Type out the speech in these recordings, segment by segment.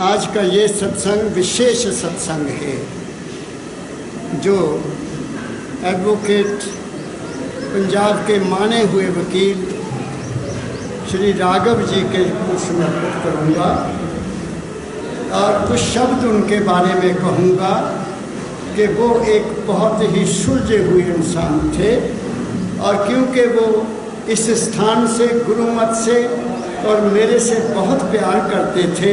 आज का ये सत्संग विशेष सत्संग है जो एडवोकेट पंजाब के माने हुए वकील श्री राघव जी के को समर्पित करूँगा और कुछ शब्द उनके बारे में कहूँगा कि वो एक बहुत ही सुलझे हुए इंसान थे और क्योंकि वो इस स्थान से गुरुमत से और मेरे से बहुत प्यार करते थे,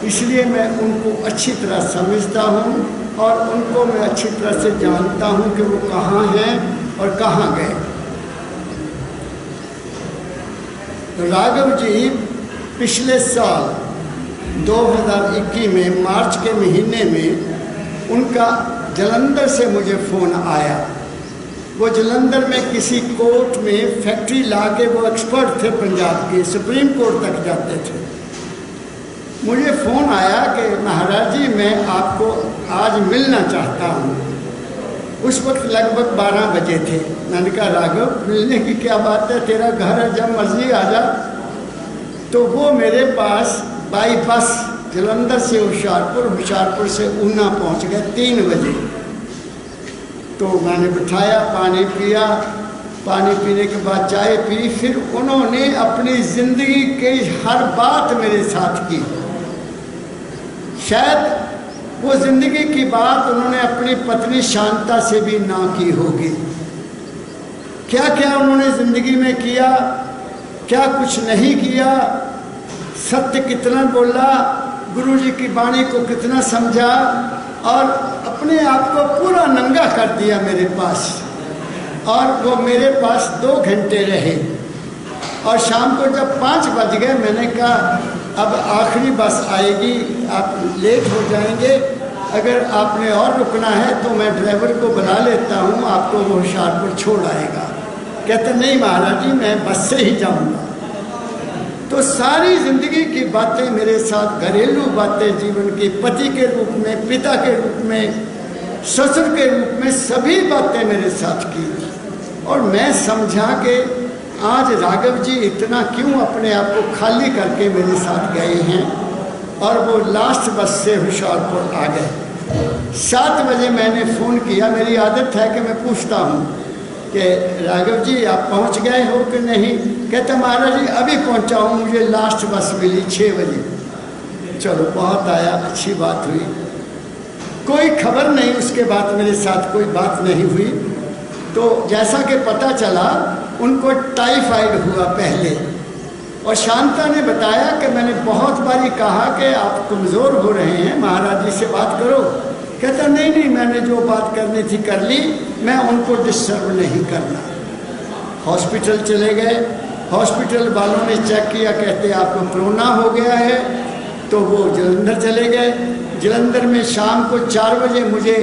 इसलिए मैं उनको अच्छी तरह समझता हूँ और उनको मैं अच्छी तरह से जानता हूँ कि वो कहाँ हैं और कहाँ गए। तो राघव जी पिछले साल 2021 में मार्च के महीने में उनका जलंधर से मुझे फ़ोन आया। वो जलंधर में किसी कोर्ट में फैक्ट्री ला के वो एक्सपर्ट थे, पंजाब के सुप्रीम कोर्ट तक जाते थे। मुझे फ़ोन आया कि महाराज जी मैं आपको आज मिलना चाहता हूँ। उस वक्त लगभग 12 बजे थे। मैंने कहा राघव मिलने की क्या बात है, तेरा घर है, जब मर्जी आ जा। तो वो मेरे पास बाई बस जलंधर से होशियारपुर से ऊना पहुँच गए 3 बजे। तो मैंने बिठाया, पानी पिया, पानी पीने के बाद चाय पी। फिर उन्होंने अपनी ज़िंदगी की हर बात मेरे साथ की। शायद वो ज़िंदगी की बात उन्होंने अपनी पत्नी शांता से भी ना की होगी। क्या क्या उन्होंने ज़िंदगी में किया, क्या कुछ नहीं किया, सत्य कितना बोला, गुरु जी की वाणी को कितना समझा और अपने आप को पूरा नंगा कर दिया मेरे पास। और वो मेरे पास 2 घंटे रहे और शाम को जब 5 बज गए मैंने कहा अब आखिरी बस आएगी, आप लेट हो जाएंगे, अगर आपने और रुकना है तो मैं ड्राइवर को बुला लेता हूँ, आपको वो होशियारपुर छोड़ आएगा। कहते नहीं महाराज जी मैं बस से ही जाऊँगा। तो सारी ज़िंदगी की बातें मेरे साथ, घरेलू बातें जीवन की, पति के रूप में, पिता के रूप में, ससुर के रूप में, सभी बातें मेरे साथ की। और मैं समझा कि आज राघव जी इतना क्यों अपने आप को खाली करके मेरे साथ गए हैं। और वो लास्ट बस से होशियारपुर आ गए। 7 बजे मैंने फ़ोन किया। मेरी आदत है कि मैं पूछता हूँ कि राघव जी आप पहुँच गए हो कि नहीं। कहते महाराज जी अभी पहुँचा हूँ, मुझे लास्ट बस मिली 6 बजे। चलो बहुत आया, अच्छी बात हुई। कोई खबर नहीं, उसके बाद मेरे साथ कोई बात नहीं हुई। तो जैसा कि पता चला उनको टाइफाइड हुआ पहले। और शांता ने बताया कि मैंने बहुत बारी कहा कि आप कमज़ोर हो रहे हैं, महाराज जी से बात करो। कहता नहीं मैंने जो बात करनी थी कर ली, मैं उनको डिस्टर्ब नहीं करना। हॉस्पिटल चले गए। हॉस्पिटल वालों ने चेक किया, कहते आपको कोरोना हो गया है। तो वो जलंधर चले गए। जलंधर में शाम को 4 बजे मुझे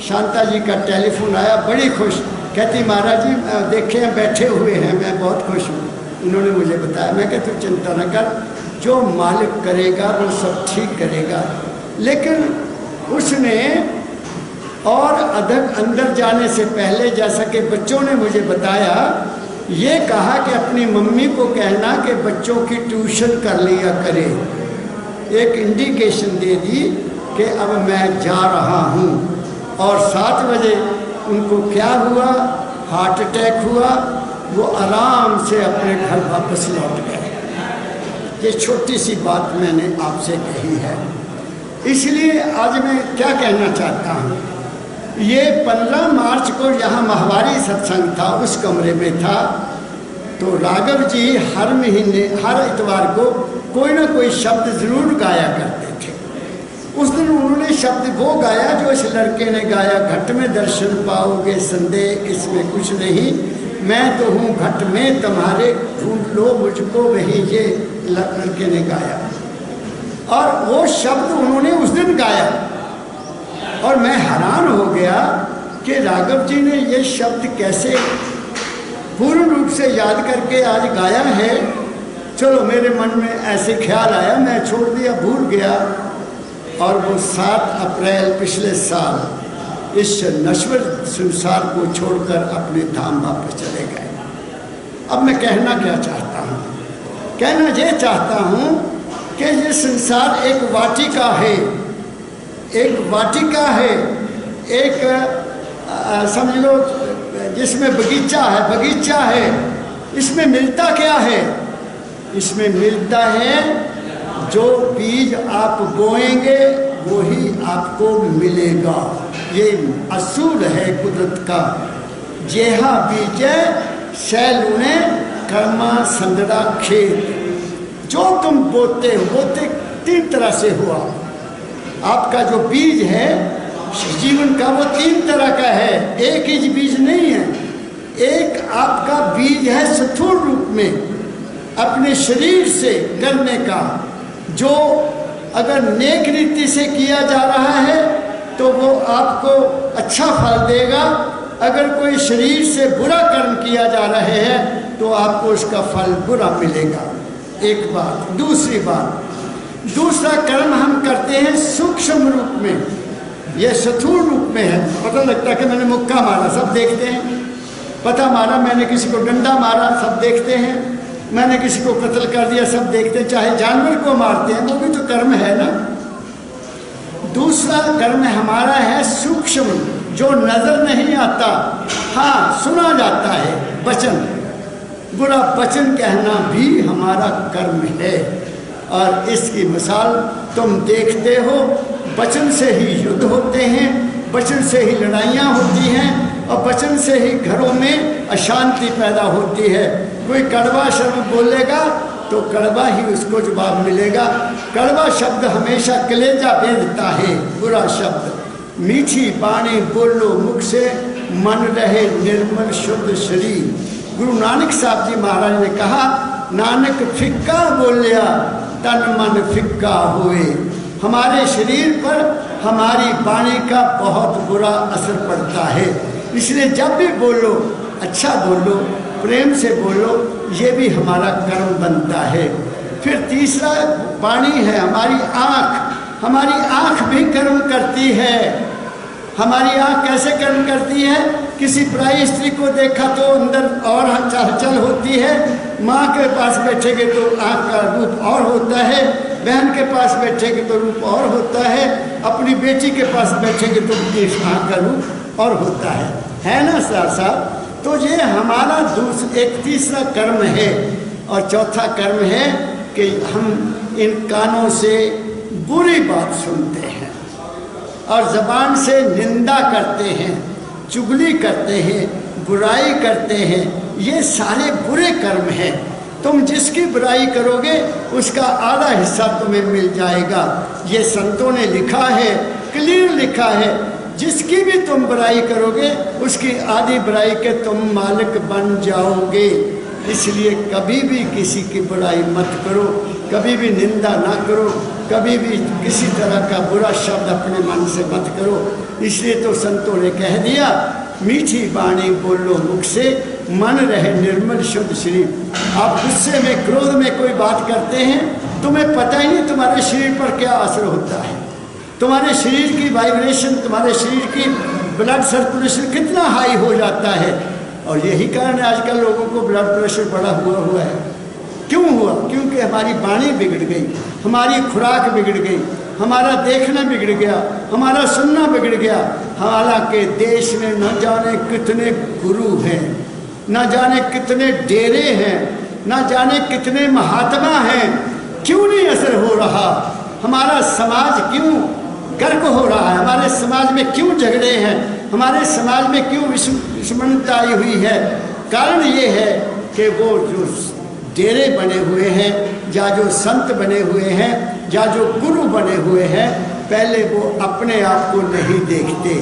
शांता जी का टेलीफोन आया, बड़ी खुश। कहती महाराज जी देखे हैं बैठे हुए हैं, मैं बहुत खुश हूँ। उन्होंने मुझे बताया। मैं कहती तू चिंता न कर, जो मालिक करेगा वो सब ठीक करेगा। लेकिन उसने और अंदर जाने से पहले, जैसा कि बच्चों ने मुझे बताया, ये कहा कि अपनी मम्मी को कहना कि बच्चों की ट्यूशन कर लिया करे। एक इंडिकेशन दे दी कि अब मैं जा रहा हूँ। और 7 बजे उनको क्या हुआ, हार्ट अटैक हुआ। वो आराम से अपने घर वापस लौट गए। ये छोटी सी बात मैंने आपसे कही है। इसलिए आज मैं क्या कहना चाहता हूँ, ये 15 मार्च को यहाँ माहवारी सत्संग था, उस कमरे में था। तो राघव जी हर महीने, हर इतवार को कोई ना कोई शब्द ज़रूर गाया करते थे। उस दिन उन्होंने शब्द वो गाया जो इस लड़के ने गाया, घट में दर्शन पाओगे संदेह इसमें कुछ नहीं, मैं तो हूँ घट में तुम्हारे, ढूंढ लो मुझको वही, ये लड़के ने गाया। और वो शब्द उन्होंने उस दिन गाया और मैं हैरान हो गया कि राघव जी ने ये शब्द कैसे पूर्ण रूप से याद करके आज गाया है। चलो मेरे मन में ऐसे ख्याल आया, मैं छोड़ दिया, भूल गया। और वो 7 अप्रैल पिछले साल इस नश्वर संसार को छोड़कर अपने धाम वापस चले गए। अब मैं कहना क्या चाहता हूँ, कहना ये चाहता हूँ कि ये संसार एक वाटिका है, एक वाटिका है, एक समझ लो जिसमें बगीचा है। इसमें मिलता क्या है? इसमें मिलता है जो बीज आप बोएंगे वही आपको मिलेगा। ये असूल है कुदरत का। जेहा बीजे सैलूने कर्मा संदड़ा खेत। जो तुम बोते हो, बोते तीन तरह से हुआ। आपका जो बीज है जीवन का वो तीन तरह का है, एक ही बीज नहीं है। एक आपका बीज है स्थूल रूप में अपने शरीर से करने का, जो अगर नेक रीति से किया जा रहा है तो वो आपको अच्छा फल देगा। अगर कोई शरीर से बुरा कर्म किया जा रहा है तो आपको उसका फल बुरा मिलेगा। एक बात। दूसरी बात, दूसरा कर्म हम करते हैं सूक्ष्म रूप में, यह स्थूल रूप में है। पता लगता है कि मैंने मुक्का मारा, सब देखते हैं। पता मारा, मैंने किसी को डंडा मारा, सब देखते हैं। मैंने किसी को कत्ल कर दिया, सब देखते हैं। चाहे जानवर को मारते हैं, वो भी तो कर्म है ना। दूसरा कर्म हमारा है सूक्ष्म, जो नजर नहीं आता, हाँ सुना जाता है। वचन, बुरा वचन कहना भी हमारा कर्म है। और इसकी मिसाल तुम देखते हो, वचन से ही युद्ध होते हैं, वचन से ही लड़ाइयाँ होती हैं, और वचन से ही घरों में अशांति पैदा होती है। कोई कड़वा शब्द बोलेगा तो कड़वा ही उसको जवाब मिलेगा। कड़वा शब्द हमेशा कलेजा बेधता है। बुरा शब्द, मीठी बाणी बोलो मुख से, मन रहे निर्मल शुद्ध शरीर। गुरु नानक साहब जी महाराज ने कहा, नानक फिक्का बोलिया तन मन फिक्का हुए। हमारे शरीर पर हमारी वाणी का बहुत बुरा असर पड़ता है। इसलिए जब भी बोलो अच्छा बोलो, प्रेम से बोलो, ये भी हमारा कर्म बनता है। फिर तीसरा वाणी है हमारी आँख। हमारी आँख भी कर्म करती है। हमारी आँख कैसे कर्म करती है? किसी पराई स्त्री को देखा तो अंदर और हलचल होती है। माँ के पास बैठेंगे तो आँख का रूप और होता है, बहन के पास बैठेंगे तो रूप और होता है, अपनी बेटी के पास बैठेंगे तो आँख का रूप और होता है ना साहब। तो ये हमारा एक तीसरा कर्म है। और चौथा कर्म है कि हम इन कानों से बुरी बात सुनते हैं और ज़बान से निंदा करते हैं, चुगली करते हैं, बुराई करते हैं। ये सारे बुरे कर्म हैं। तुम जिसकी बुराई करोगे उसका आधा हिस्सा तुम्हें मिल जाएगा। ये संतों ने लिखा है, क्लियर लिखा है, जिसकी भी तुम बुराई करोगे उसकी आधी बुराई के तुम मालिक बन जाओगे। इसलिए कभी भी किसी की बुराई मत करो, कभी भी निंदा ना करो, कभी भी किसी तरह का बुरा शब्द अपने मन से मत करो। इसलिए तो संतों ने कह दिया, मीठी बाणी बोलो मुख से, मन रहे निर्मल शुद्ध शरीर। आप गुस्से में, क्रोध में कोई बात करते हैं, तुम्हें पता ही नहीं तुम्हारे शरीर पर क्या असर होता है। तुम्हारे शरीर की वाइब्रेशन, तुम्हारे शरीर की ब्लड सर्कुलेशन कितना हाई हो जाता है। और यही कारण है आजकल लोगों को ब्लड प्रेशर बढ़ा हुआ है। क्यों हुआ? क्योंकि हमारी वाणी बिगड़ गई, हमारी खुराक बिगड़ गई, हमारा देखना बिगड़ गया, हमारा सुनना बिगड़ गया। हालांकि देश में न जाने कितने गुरु हैं, न जाने कितने डेरे हैं, न जाने कितने महात्मा हैं, क्यों नहीं असर हो रहा? हमारा समाज क्यों गर्क हो रहा है? हमारे समाज में क्यों झगड़े हैं? हमारे समाज में क्यों विषमता आई हुई है? कारण ये है कि वो जो डेरे बने हुए हैं, या जो संत बने हुए हैं, या जो गुरु बने हुए हैं, पहले वो अपने आप को नहीं देखते।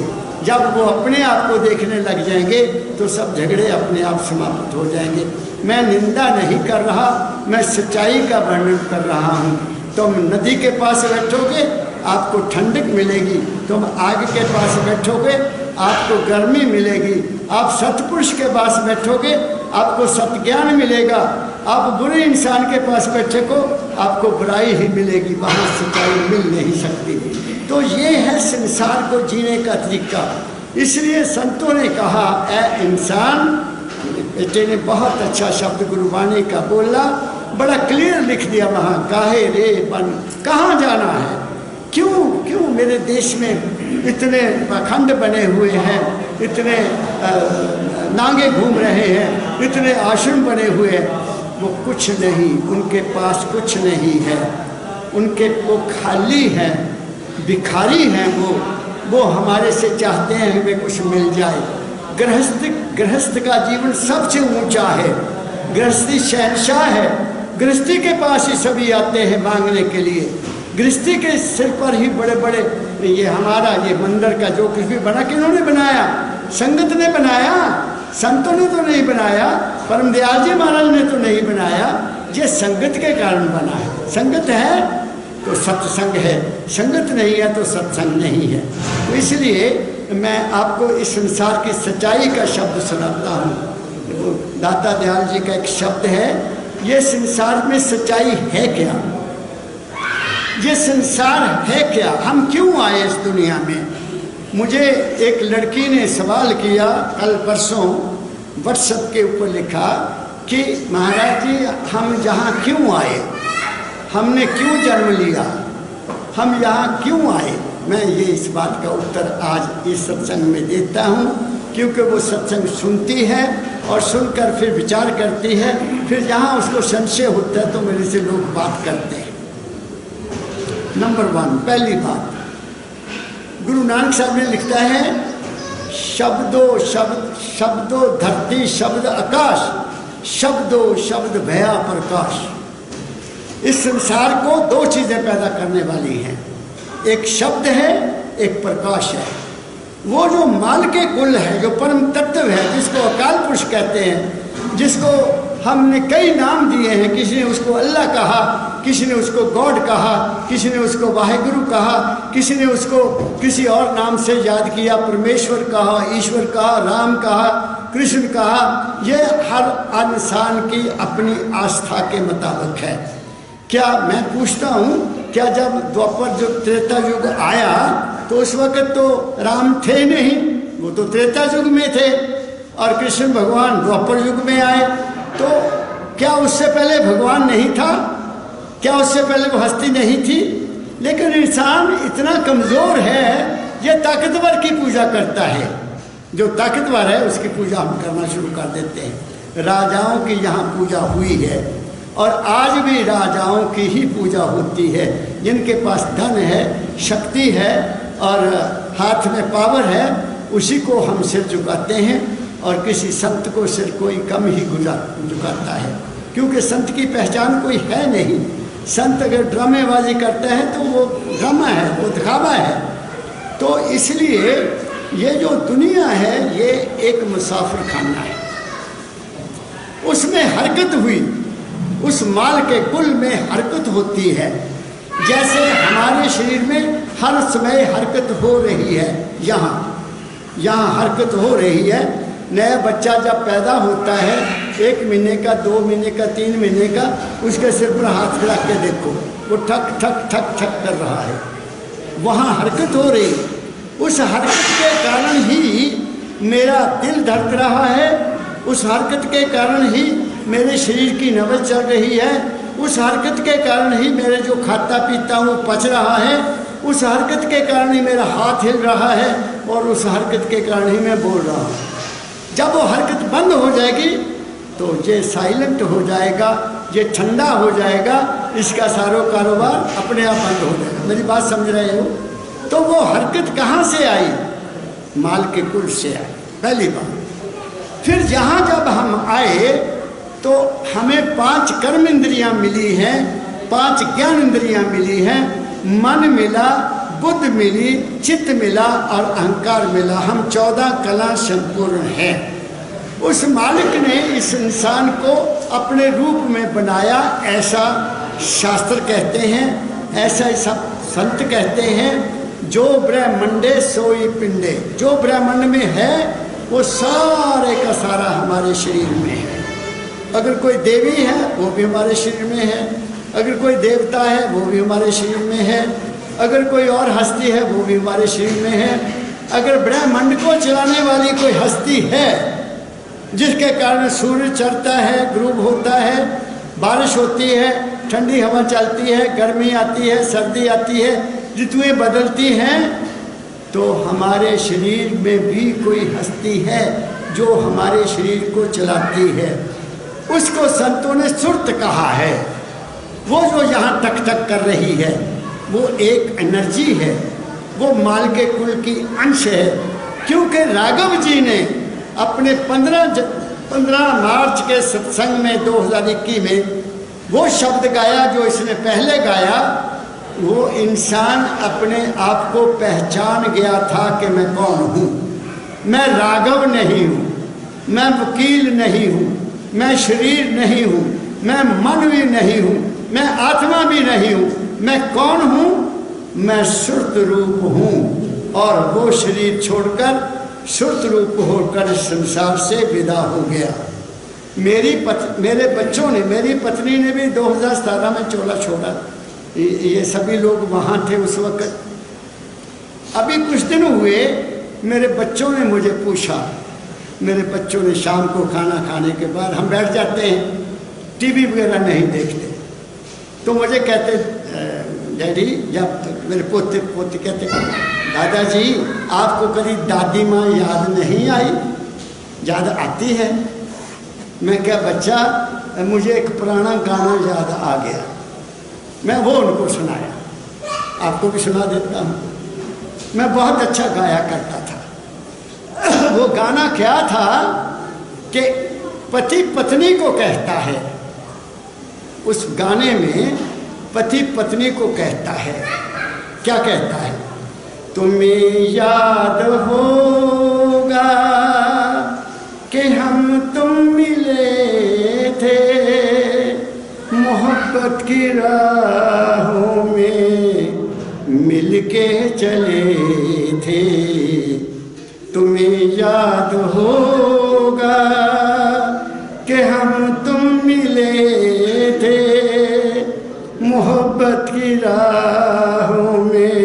जब वो अपने आप को देखने लग जाएंगे तो सब झगड़े अपने आप समाप्त हो जाएंगे। मैं निंदा नहीं कर रहा, मैं सच्चाई का वर्णन कर रहा हूँ। तुम नदी के पास बैठोगे आपको ठंडक मिलेगी, तुम आग के पास बैठोगे आपको गर्मी मिलेगी, आप सतपुरुष के पास बैठोगे आपको सत्ज्ञान मिलेगा, आप बुरे इंसान के पास बैठे को आपको बुराई ही मिलेगी, वहाँ सच्चाई मिल नहीं सकती। तो ये है संसार को जीने का तरीका। इसलिए संतों ने कहा, ए इंसान, बेटे ने बहुत अच्छा शब्द गुरुवाणी का बोला, बड़ा क्लियर लिख दिया वहाँ, काहे रे बन, कहाँ जाना है, क्यों क्यों मेरे देश में इतने पाखंड बने हुए हैं, इतने नांगे घूम रहे हैं, इतने आश्रम बने हुए हैं। वो कुछ नहीं, उनके पास कुछ नहीं है, उनके वो खाली हैं, भिखारी हैं वो हमारे से चाहते हैं हमें कुछ मिल जाए। गृहस्थ का जीवन सबसे ऊंचा है, गृहस्थी शहंशाह है, गृहस्थी के पास ही सभी आते हैं मांगने के लिए। गृहस्थी के सिर पर ही बड़े बड़े ये हमारा ये मंदिर का जो कुछ भी बना, किन्होंने बनाया? संगत ने बनाया, संतों ने तो नहीं बनाया, परम दयाल जी महाराज ने तो नहीं बनाया, ये संगत के कारण बना है। संगत है तो सत्संग है, संगत नहीं है तो सत्संग नहीं है। तो इसलिए मैं आपको इस संसार की सच्चाई का शब्द सुनाता हूँ। दाता दयाल जी का एक शब्द है, ये संसार में सच्चाई है क्या, ये संसार है क्या, हम क्यों आए इस दुनिया में। मुझे एक लड़की ने सवाल किया कल परसों व्हाट्सएप के ऊपर लिखा कि महाराज जी हम यहाँ क्यों आए, हमने क्यों जन्म लिया, हम यहाँ क्यों आए। मैं ये इस बात का उत्तर आज इस सत्संग में देता हूँ, क्योंकि वो सत्संग सुनती है और सुनकर फिर विचार करती है, फिर जहाँ उसको संशय होता है तो मेरे से लोग बात करते हैं। नंबर 1, पहली बात, गुरु नानक साहब ने लिखता है, शब्दो धरती शब्द आकाश, शब्दो शब्द भया प्रकाश। इस संसार को 2 चीज़ें पैदा करने वाली हैं, एक शब्द है, एक प्रकाश है। वो जो माल के कुल है, जो परम तत्व है, जिसको अकाल पुरुष कहते हैं, जिसको हमने कई नाम दिए हैं, किसी ने उसको अल्लाह कहा, किसी ने उसको गॉड कहा, किसी ने उसको वाहेगुरु कहा, किसी ने उसको किसी और नाम से याद किया, परमेश्वर कहा, ईश्वर कहा, राम कहा, कृष्ण कहा। ये हर इंसान की अपनी आस्था के मुताबिक है। क्या मैं पूछता हूँ, क्या जब द्वापर युग त्रेता युग आया तो उस वक़्त तो राम थे नहीं, वो तो त्रेता युग में थे, और कृष्ण भगवान द्वापर युग में आए, तो क्या उससे पहले भगवान नहीं था, क्या उससे पहले वो हस्ती नहीं थी। लेकिन इंसान इतना कमज़ोर है, ये ताकतवर की पूजा करता है, जो ताकतवर है उसकी पूजा हम करना शुरू कर देते हैं। राजाओं की यहाँ पूजा हुई है और आज भी राजाओं की ही पूजा होती है, जिनके पास धन है, शक्ति है और हाथ में पावर है, उसी को हम सिर झुकाते हैं, और किसी संत को सिर कोई कम ही झुकाता है, क्योंकि संत की पहचान कोई है नहीं। संत अगर ड्रामेबाजी करता है तो वो ड्रामा है, वो दिखावा है। तो इसलिए ये जो दुनिया है ये एक मुसाफिर खाना है, उसमें हरकत हुई, उस माल के कुल में हरकत होती है। जैसे हमारे शरीर में हर समय हरकत हो रही है, यहाँ हरकत हो रही है। नया बच्चा जब पैदा होता है, 1 महीने का, 2 महीने का, 3 महीने का, उसके सिर पर हाथ रख के देखो, वो ठक ठक ठक ठक कर रहा है, वहाँ हरकत हो रही। उस हरकत के कारण ही मेरा दिल धड़क रहा है, उस हरकत के कारण ही मेरे शरीर की नब्ज़ चल रही है, उस हरकत के कारण ही मेरे जो खाता पीता हूँ पच रहा है, उस हरकत के कारण ही मेरा हाथ हिल रहा है, और उस हरकत के कारण ही मैं बोल रहा हूँ। जब वो हरकत बंद हो जाएगी तो ये साइलेंट हो जाएगा, ये ठंडा हो जाएगा, इसका सारा कारोबार अपने आप बंद हो जाएगा। मेरी बात समझ रहे हो? तो वो हरकत कहाँ से आई? माल के कुल से आई, पहली बात। फिर यहाँ जब हम आए तो हमें 5 कर्म इंद्रियाँ मिली हैं, 5 ज्ञान इंद्रियाँ मिली हैं, मन मिला, बुद्ध मिली, चित्त मिला और अहंकार मिला। हम 14 कला संपूर्ण हैं। उस मालिक ने इस इंसान को अपने रूप में बनाया, ऐसा शास्त्र कहते हैं, ऐसा सब संत कहते हैं। जो ब्रह्मंडे सोई पिंडे, जो ब्रह्मांड में है वो सारे का सारा हमारे शरीर में है। अगर कोई देवी है वो भी हमारे शरीर में है, अगर कोई देवता है वो भी हमारे शरीर में है, अगर कोई और हस्ती है वो भी हमारे शरीर में है। अगर ब्रह्मांड को चलाने वाली कोई हस्ती है जिसके कारण सूर्य चढ़ता है, ध्रुव होता है, बारिश होती है, ठंडी हवा चलती है, गर्मी आती है, सर्दी आती है, ऋतुएं बदलती हैं, तो हमारे शरीर में भी कोई हस्ती है जो हमारे शरीर को चलाती है। उसको संतों ने सुरत कहा है। वो जो यहाँ टक टक कर रही है वो एक एनर्जी है, वो माल के कुल की अंश है। क्योंकि राघव जी ने अपने 15 मार्च के सत्संग में 2021 में वो शब्द गाया जो इसने पहले गाया। वो इंसान अपने आप को पहचान गया था कि मैं कौन हूँ। मैं राघव नहीं हूँ, मैं वकील नहीं हूँ, मैं शरीर नहीं हूँ, मैं मन भी नहीं हूँ, मैं आत्मा भी नहीं हूँ। मैं कौन हूँ? मैं सुरत रूप हूँ। और वो शरीर छोड़कर सुरत रूप होकर संसार से विदा हो गया। मेरे बच्चों ने, मेरी पत्नी ने भी 2017 में चोला छोड़ा। ये सभी लोग वहाँ थे उस वक्त। अभी कुछ दिन हुए मेरे बच्चों ने मुझे पूछा, मेरे बच्चों ने शाम को खाना खाने के बाद हम बैठ जाते हैं, टीवी वगैरह नहीं देखते, तो मुझे कहते डैडी, जब मेरे पोते कहते दादाजी आपको कभी दादी माँ याद नहीं आई? याद आती है। मैं क्या बच्चा, मुझे एक पुराना गाना याद आ गया। मैं वो उनको सुनाया, आपको भी सुना देता हूँ। मैं बहुत अच्छा गाया करता था। वो गाना क्या था कि पति पत्नी को कहता है, उस गाने में पति पत्नी को कहता है, क्या कहता है? तुम्हें याद होगा कि हम तुम मिले थे मोहब्बत की राहों में मिलके चले थे। तुम्हें याद होगा कि हम तुम मिले थे मोहब्बत की राहों में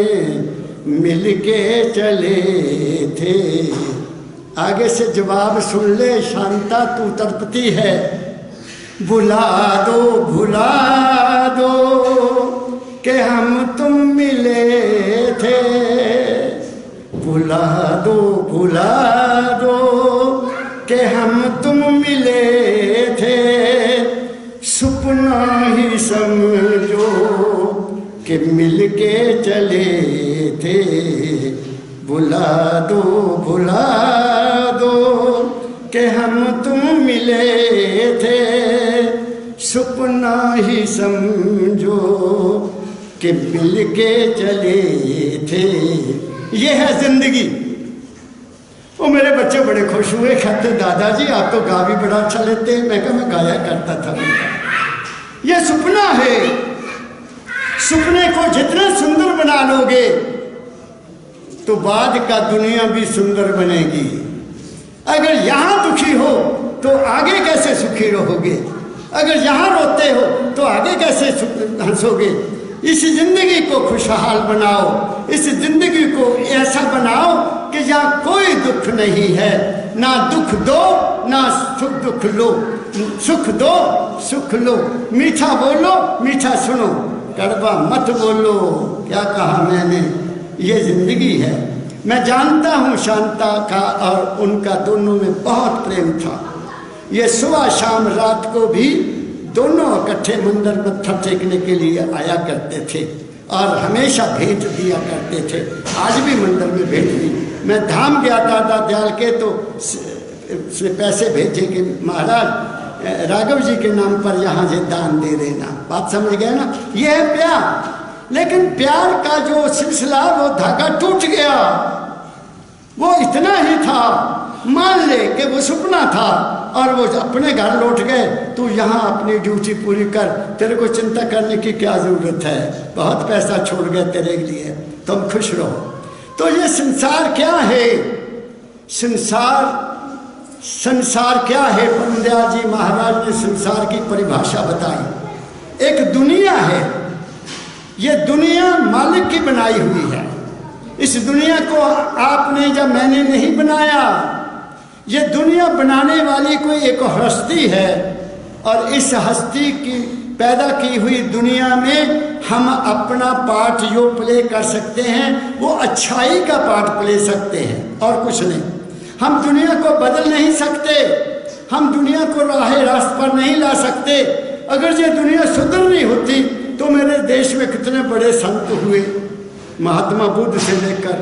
मिलके चले थे। आगे से जवाब सुन ले, शांता तू तड़पती है। भुला दो कि हम तुम मिले थे। भुला दो कि हम तुम मिले थे। सपना ही समझो कि मिलके चले थे। भुला दो कि हम तुम मिले थे। सपना ही समझो कि मिलके चले थे। ये है जिंदगी। वो मेरे बच्चे बड़े खुश हुए, कहते दादाजी आप तो गा भी बड़ा अच्छा लेते हैं। मैं कहा मैं गाया करता था। ये सपना है। सपने को जितना सुंदर बना लोगे तो बाद का दुनिया भी सुंदर बनेगी। अगर यहाँ दुखी हो तो आगे कैसे सुखी रहोगे? अगर यहाँ रोते हो तो आगे कैसे हंसोगे? इस जिंदगी को खुशहाल बनाओ। इस जिंदगी को ऐसा बनाओ कि जहाँ कोई दुख नहीं है। ना दुख दो ना दुख लो। सुख दो सुख लो। मीठा बोलो मीठा सुनो, कड़वा मत बोलो। क्या कहा मैंने? ये जिंदगी है। मैं जानता हूँ शांता का और उनका दोनों में बहुत प्रेम था। ये सुबह शाम रात को भी दोनों इकट्ठे मंदिर मत्था टेकने के लिए आया करते थे और हमेशा भेंट दिया करते थे। आज भी मंदिर में भेंट दी। मैं धाम गया था दयाल के, तो पैसे भेजे कि महाराज राघव जी के नाम पर यहाँ से दान दे देना। बात समझ गए ना? ये है प्यार। लेकिन प्यार का जो सिलसिला, वो धागा टूट गया। वो इतना ही था, मान ले कि वो सपना था और वो अपने घर लौट गए। तू यहाँ अपनी ड्यूटी पूरी कर, तेरे को चिंता करने की क्या जरूरत है? बहुत पैसा छोड़ गए तेरे लिए, तुम खुश रहो। तो ये संसार क्या है? संसार क्या है? पंद्या जी महाराज ने संसार की परिभाषा बताई। एक दुनिया है। ये दुनिया मालिक की बनाई हुई है। इस दुनिया को आपने या मैंने नहीं बनाया। ये दुनिया बनाने वाली कोई एक हस्ती है और इस हस्ती की पैदा की हुई दुनिया में हम अपना पार्ट जो प्ले कर सकते हैं वो अच्छाई का पार्ट प्ले सकते हैं और कुछ नहीं। हम दुनिया को बदल नहीं सकते, हम दुनिया को रास्ते पर नहीं ला सकते। अगर ये दुनिया सुधर नहीं होती तो मेरे देश में कितने बड़े संत हुए, महात्मा बुद्ध से लेकर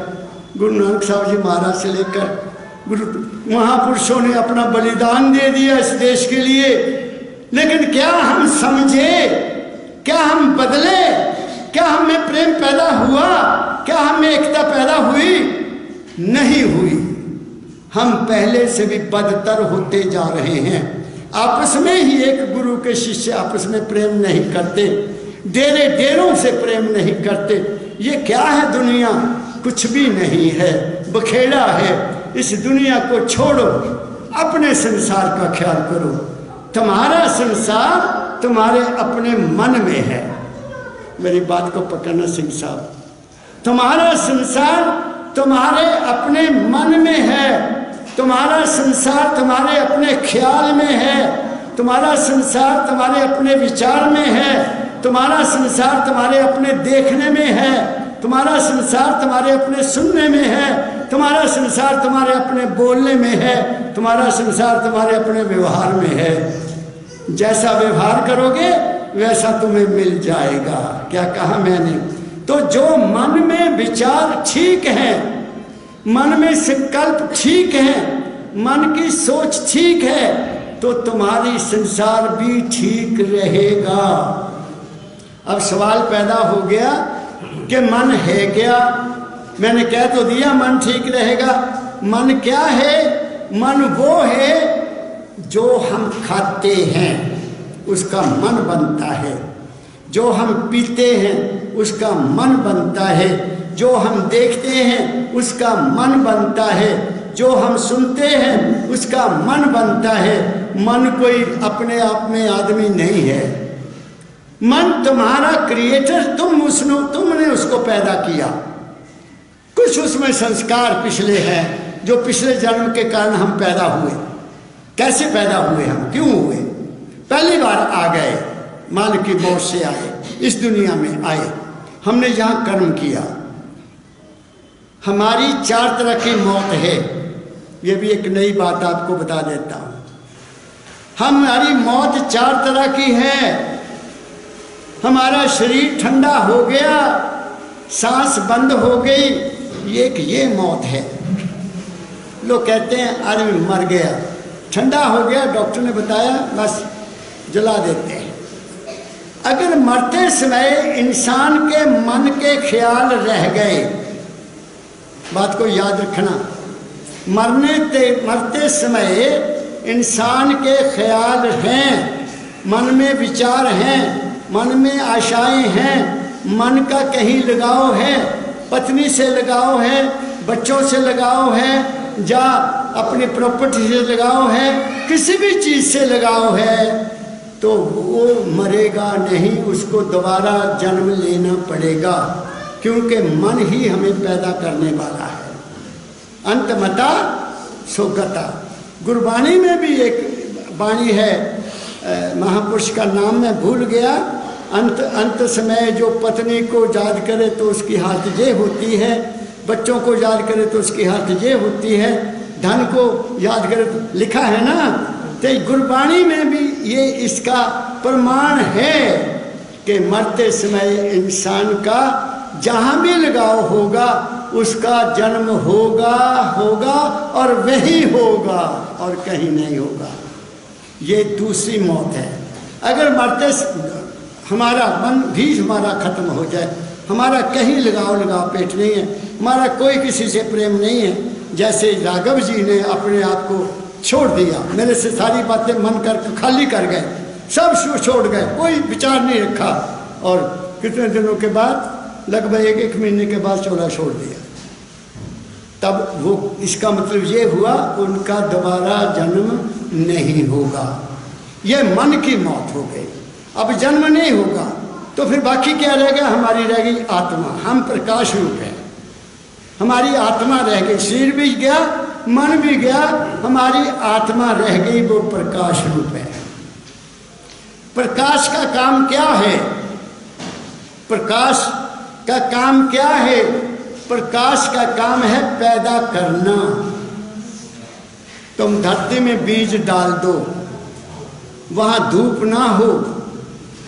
गुरु नानक साहब जी महाराज से लेकर गुरु महापुरुषों ने अपना बलिदान दे दिया इस देश के लिए। लेकिन क्या हम समझे, क्या हम बदले, क्या हमें प्रेम पैदा हुआ, क्या हमें एकता पैदा हुई? नहीं हुई। हम पहले से भी बदतर होते जा रहे हैं। आपस में ही एक गुरु के शिष्य आपस में प्रेम नहीं करते, डेरे डेरों से प्रेम नहीं करते। ये क्या है दुनिया? कुछ भी नहीं है, बखेड़ा है। इस दुनिया को छोड़ो, अपने संसार का ख्याल करो। तुम्हारा संसार तुम्हारे अपने मन में है। मेरी बात को पकड़ना सिंह साहब, तुम्हारा संसार तुम्हारे अपने मन में है। तुम्हारा संसार तुम्हारे अपने ख्याल में है। तुम्हारा संसार तुम्हारे अपने विचार में है। तुम्हारा संसार तुम्हारे अपने देखने में है। तुम्हारा संसार तुम्हारे अपने सुनने में है। तुम्हारा संसार तुम्हारे अपने बोलने में है। तुम्हारा संसार तुम्हारे अपने व्यवहार में है। जैसा व्यवहार करोगे वैसा तुम्हें मिल जाएगा। क्या कहा मैंने? तो जो मन में विचार ठीक है, मन में संकल्प ठीक है, मन की सोच ठीक है, तो तुम्हारी संसार भी ठीक रहेगा। अब सवाल पैदा हो गया कि मन है क्या? मैंने कह तो दिया मन ठीक रहेगा। मन क्या है? मन वो है जो हम खाते हैं उसका मन बनता है, जो हम पीते हैं उसका मन बनता है, जो हम देखते हैं उसका मन बनता है, जो हम सुनते हैं उसका मन बनता है। मन कोई अपने आप में आदमी नहीं है। मन तुम्हारा क्रिएटर, तुमने उसको पैदा किया। कुछ उसमें संस्कार पिछले हैं जो पिछले जन्म के कारण हम पैदा हुए। कैसे पैदा हुए? हम क्यों हुए? पहली बार आ गए, माल की मौत से आए, इस दुनिया में आए, हमने यहाँ कर्म किया। हमारी 4 तरह की मौत है। ये भी एक नई बात आपको बता देता हूँ। हमारी मौत 4 तरह की है। हमारा शरीर ठंडा हो गया, सांस बंद हो गई, ये मौत है। लोग कहते हैं आदमी मर गया, ठंडा हो गया, डॉक्टर ने बताया बस जला देते हैं। अगर मरते समय इंसान के मन के ख्याल रह गए, बात को याद रखना, मरते समय इंसान के ख्याल हैं, मन में विचार हैं, मन में आशाएं हैं, मन का कहीं लगाव है, पत्नी से लगाव है, बच्चों से लगाव है, या अपनी प्रॉपर्टी से लगाव है, किसी भी चीज़ से लगाव है, तो वो मरेगा नहीं, उसको दोबारा जन्म लेना पड़ेगा, क्योंकि मन ही हमें पैदा करने वाला है। अंतमता सोगता। गुरबाणी में भी एक वाणी है, महापुरुष का नाम मैं भूल गया। अंत समय जो पत्नी को याद करे तो उसकी हालत ये होती है, बच्चों को याद करे तो उसकी हालत ये होती है, धन को याद करे तो, लिखा है ना। तो गुरबाणी में भी ये इसका प्रमाण है कि मरते समय इंसान का जहाँ भी लगाव होगा उसका जन्म होगा और वही होगा और कहीं नहीं होगा। ये दूसरी मौत है। अगर मरते हमारा मन भी हमारा खत्म हो जाए, हमारा कहीं लगाव पेट नहीं है, हमारा कोई किसी से प्रेम नहीं है, जैसे राघव जी ने अपने आप को छोड़ दिया, मेरे से सारी बातें मन कर खाली कर गए, सब छोड़ गए, कोई विचार नहीं रखा, और कितने दिनों के बाद, लगभग 1 महीने के बाद चोला छोड़ दिया। तब वो, इसका मतलब ये हुआ उनका दोबारा जन्म नहीं होगा। ये मन की मौत हो गई। अब जन्म नहीं होगा तो फिर बाकी क्या रह गया? हमारी रह गई आत्मा। हम प्रकाश रूप है, हमारी आत्मा रह गई। शरीर भी गया, मन भी गया, हमारी आत्मा रह गई, वो प्रकाश रूप है। प्रकाश का काम क्या है? प्रकाश का काम क्या है? प्रकाश का काम है पैदा करना। तुम धरती में बीज डाल दो, वहां धूप ना हो,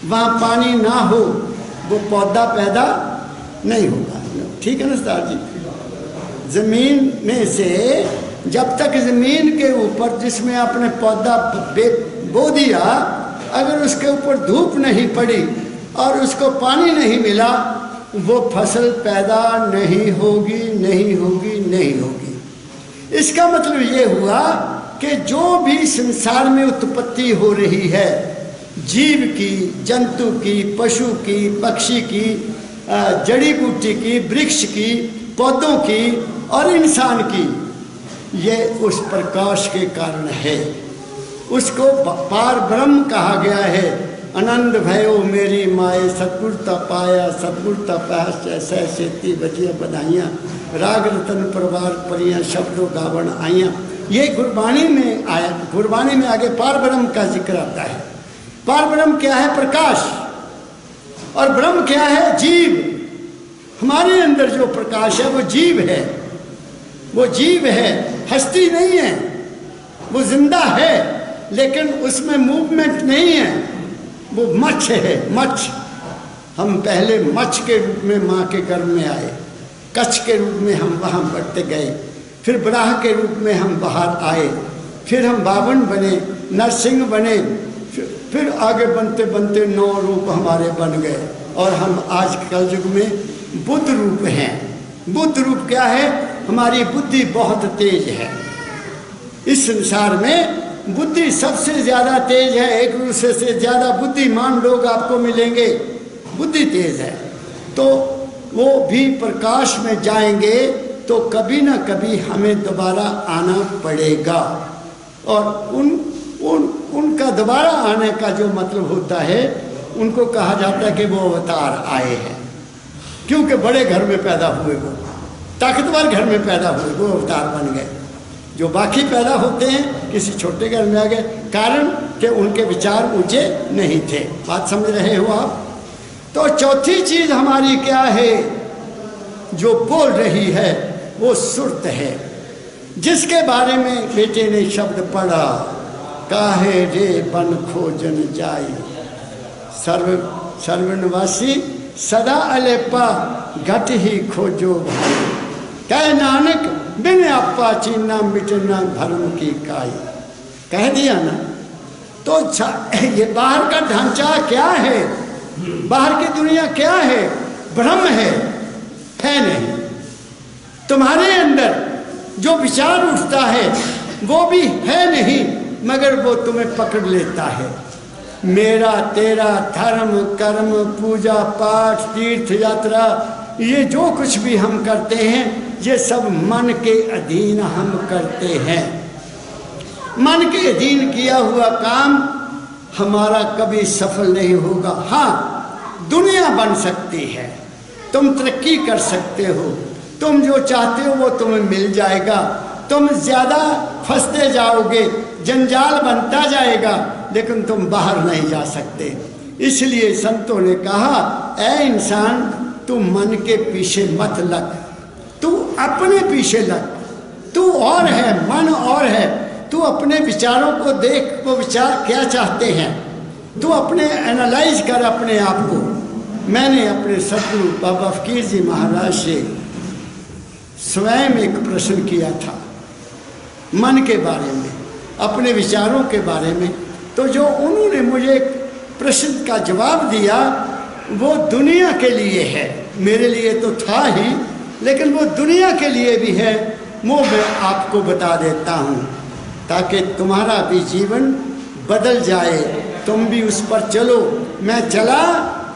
वहां पानी ना हो, वो पौधा पैदा नहीं होगा। ठीक है ना उस्ताद जी? जमीन में से जब तक जमीन के ऊपर जिसमें आपने पौधा बो दिया, अगर उसके ऊपर धूप नहीं पड़ी और उसको पानी नहीं मिला, वो फसल पैदा नहीं होगी, नहीं होगी, नहीं होगी। इसका मतलब ये हुआ कि जो भी संसार में उत्पत्ति हो रही है, जीव की, जंतु की, पशु की, पक्षी की, जड़ी बूटी की, वृक्ष की, पौधों की और इंसान की, ये उस प्रकाश के कारण है। उसको पार ब्रह्म कहा गया है। आनंद भयो मेरी माए सतगुरता पाया, सतगुरता पाया सहसेती बजिया बधाइयाँ, राग रतन परवार परियाँ शब्दों गावन आइयाँ। ये गुरबाणी में आया। गुरबाणी में आगे पार ब्रह्म का जिक्र आता है। पार ब्रह्म क्या है? प्रकाश। और ब्रह्म क्या है? जीव। हमारे अंदर जो प्रकाश है वो जीव है, वो जीव है, हस्ती नहीं है। वो जिंदा है लेकिन उसमें मूवमेंट नहीं है, वो मच्छ है, मच्छ। हम पहले मच्छ के रूप में माँ के गर्भ में आए, कच्छ के रूप में हम वहाँ बढ़ते गए, फिर बराह के रूप में हम बाहर आए, फिर हम बावन बने, नरसिंह बने, फिर आगे बनते बनते 9 रूप हमारे बन गए और हम आज कल युग में बुद्ध रूप हैं। बुद्ध रूप क्या है? हमारी बुद्धि बहुत तेज है। इस संसार में बुद्धि सबसे ज़्यादा तेज है। एक दूसरे से ज़्यादा बुद्धिमान लोग आपको मिलेंगे। बुद्धि तेज है तो वो भी प्रकाश में जाएंगे तो कभी ना कभी हमें दोबारा आना पड़ेगा। और उनका दोबारा आने का जो मतलब होता है, उनको कहा जाता है कि वो अवतार आए हैं, क्योंकि बड़े घर में पैदा हुए, वो ताकतवर घर में पैदा हुए, वो अवतार बन गए। जो बाकी पैदा होते हैं किसी छोटे घर में आ गए, कारण कि उनके विचार ऊंचे नहीं थे। बात समझ रहे हो आप? तो चौथी चीज हमारी क्या है जो बोल रही है? वो सुरत है, जिसके बारे में बेटे ने शब्द पढ़ा, काहे रे बन खोजन जाई, सर्वनवासी सदा अलेपा घट ही खोजो भाई, कह नानक बिन आपा चीना मिटना धर्म की काई। कह दिया ना। तो ये बाहर का ढांचा क्या है? बाहर की दुनिया क्या है? ब्रह्म है नहीं। तुम्हारे अंदर जो विचार उठता है वो भी है नहीं, मगर वो तुम्हें पकड़ लेता है। मेरा तेरा धर्म कर्म पूजा पाठ तीर्थ यात्रा, ये जो कुछ भी हम करते हैं ये सब मन के अधीन हम करते हैं। मन के अधीन किया हुआ काम हमारा कभी सफल नहीं होगा। हाँ, दुनिया बन सकती है, तुम तरक्की कर सकते हो, तुम जो चाहते हो वो तुम्हें मिल जाएगा, तुम ज़्यादा फंसते जाओगे, जंजाल बनता जाएगा, लेकिन तुम बाहर नहीं जा सकते। इसलिए संतों ने कहा, ऐ इंसान तू मन के पीछे मत लग, तू अपने पीछे लग। तू और है, मन और है। तू अपने विचारों को देख, वो विचार क्या चाहते हैं, तू अपने एनालाइज कर अपने आप को। मैंने अपने सदगुरु बाबा फकीर जी महाराज से स्वयं एक प्रश्न किया था मन के बारे में, अपने विचारों के बारे में। तो जो उन्होंने मुझे एक प्रश्न का जवाब दिया वो दुनिया के लिए है, मेरे लिए तो था ही, लेकिन वो दुनिया के लिए भी है। वो मैं आपको बता देता हूँ ताकि तुम्हारा भी जीवन बदल जाए, तुम भी उस पर चलो। मैं चला,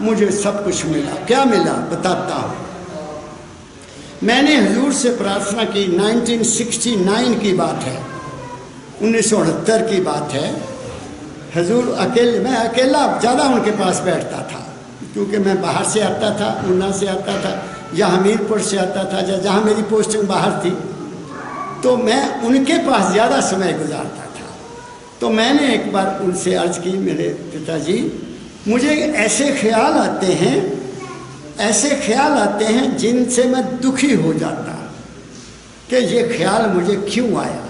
मुझे सब कुछ मिला। क्या मिला बताता हूँ। मैंने हुजूर से प्रार्थना की, 1969 की बात है, 1969 की बात है। हुजूर अकेले, मैं अकेला ज़्यादा उनके पास बैठता था, क्योंकि मैं बाहर से आता था, ऊना से आता था या हमीरपुर से आता था, जहाँ मेरी पोस्टिंग बाहर थी, तो मैं उनके पास ज़्यादा समय गुजारता था। तो मैंने एक बार उनसे अर्ज़ की, मेरे पिताजी मुझे ऐसे ख्याल आते हैं जिनसे मैं दुखी हो जाता कि ये ख्याल मुझे क्यों आया,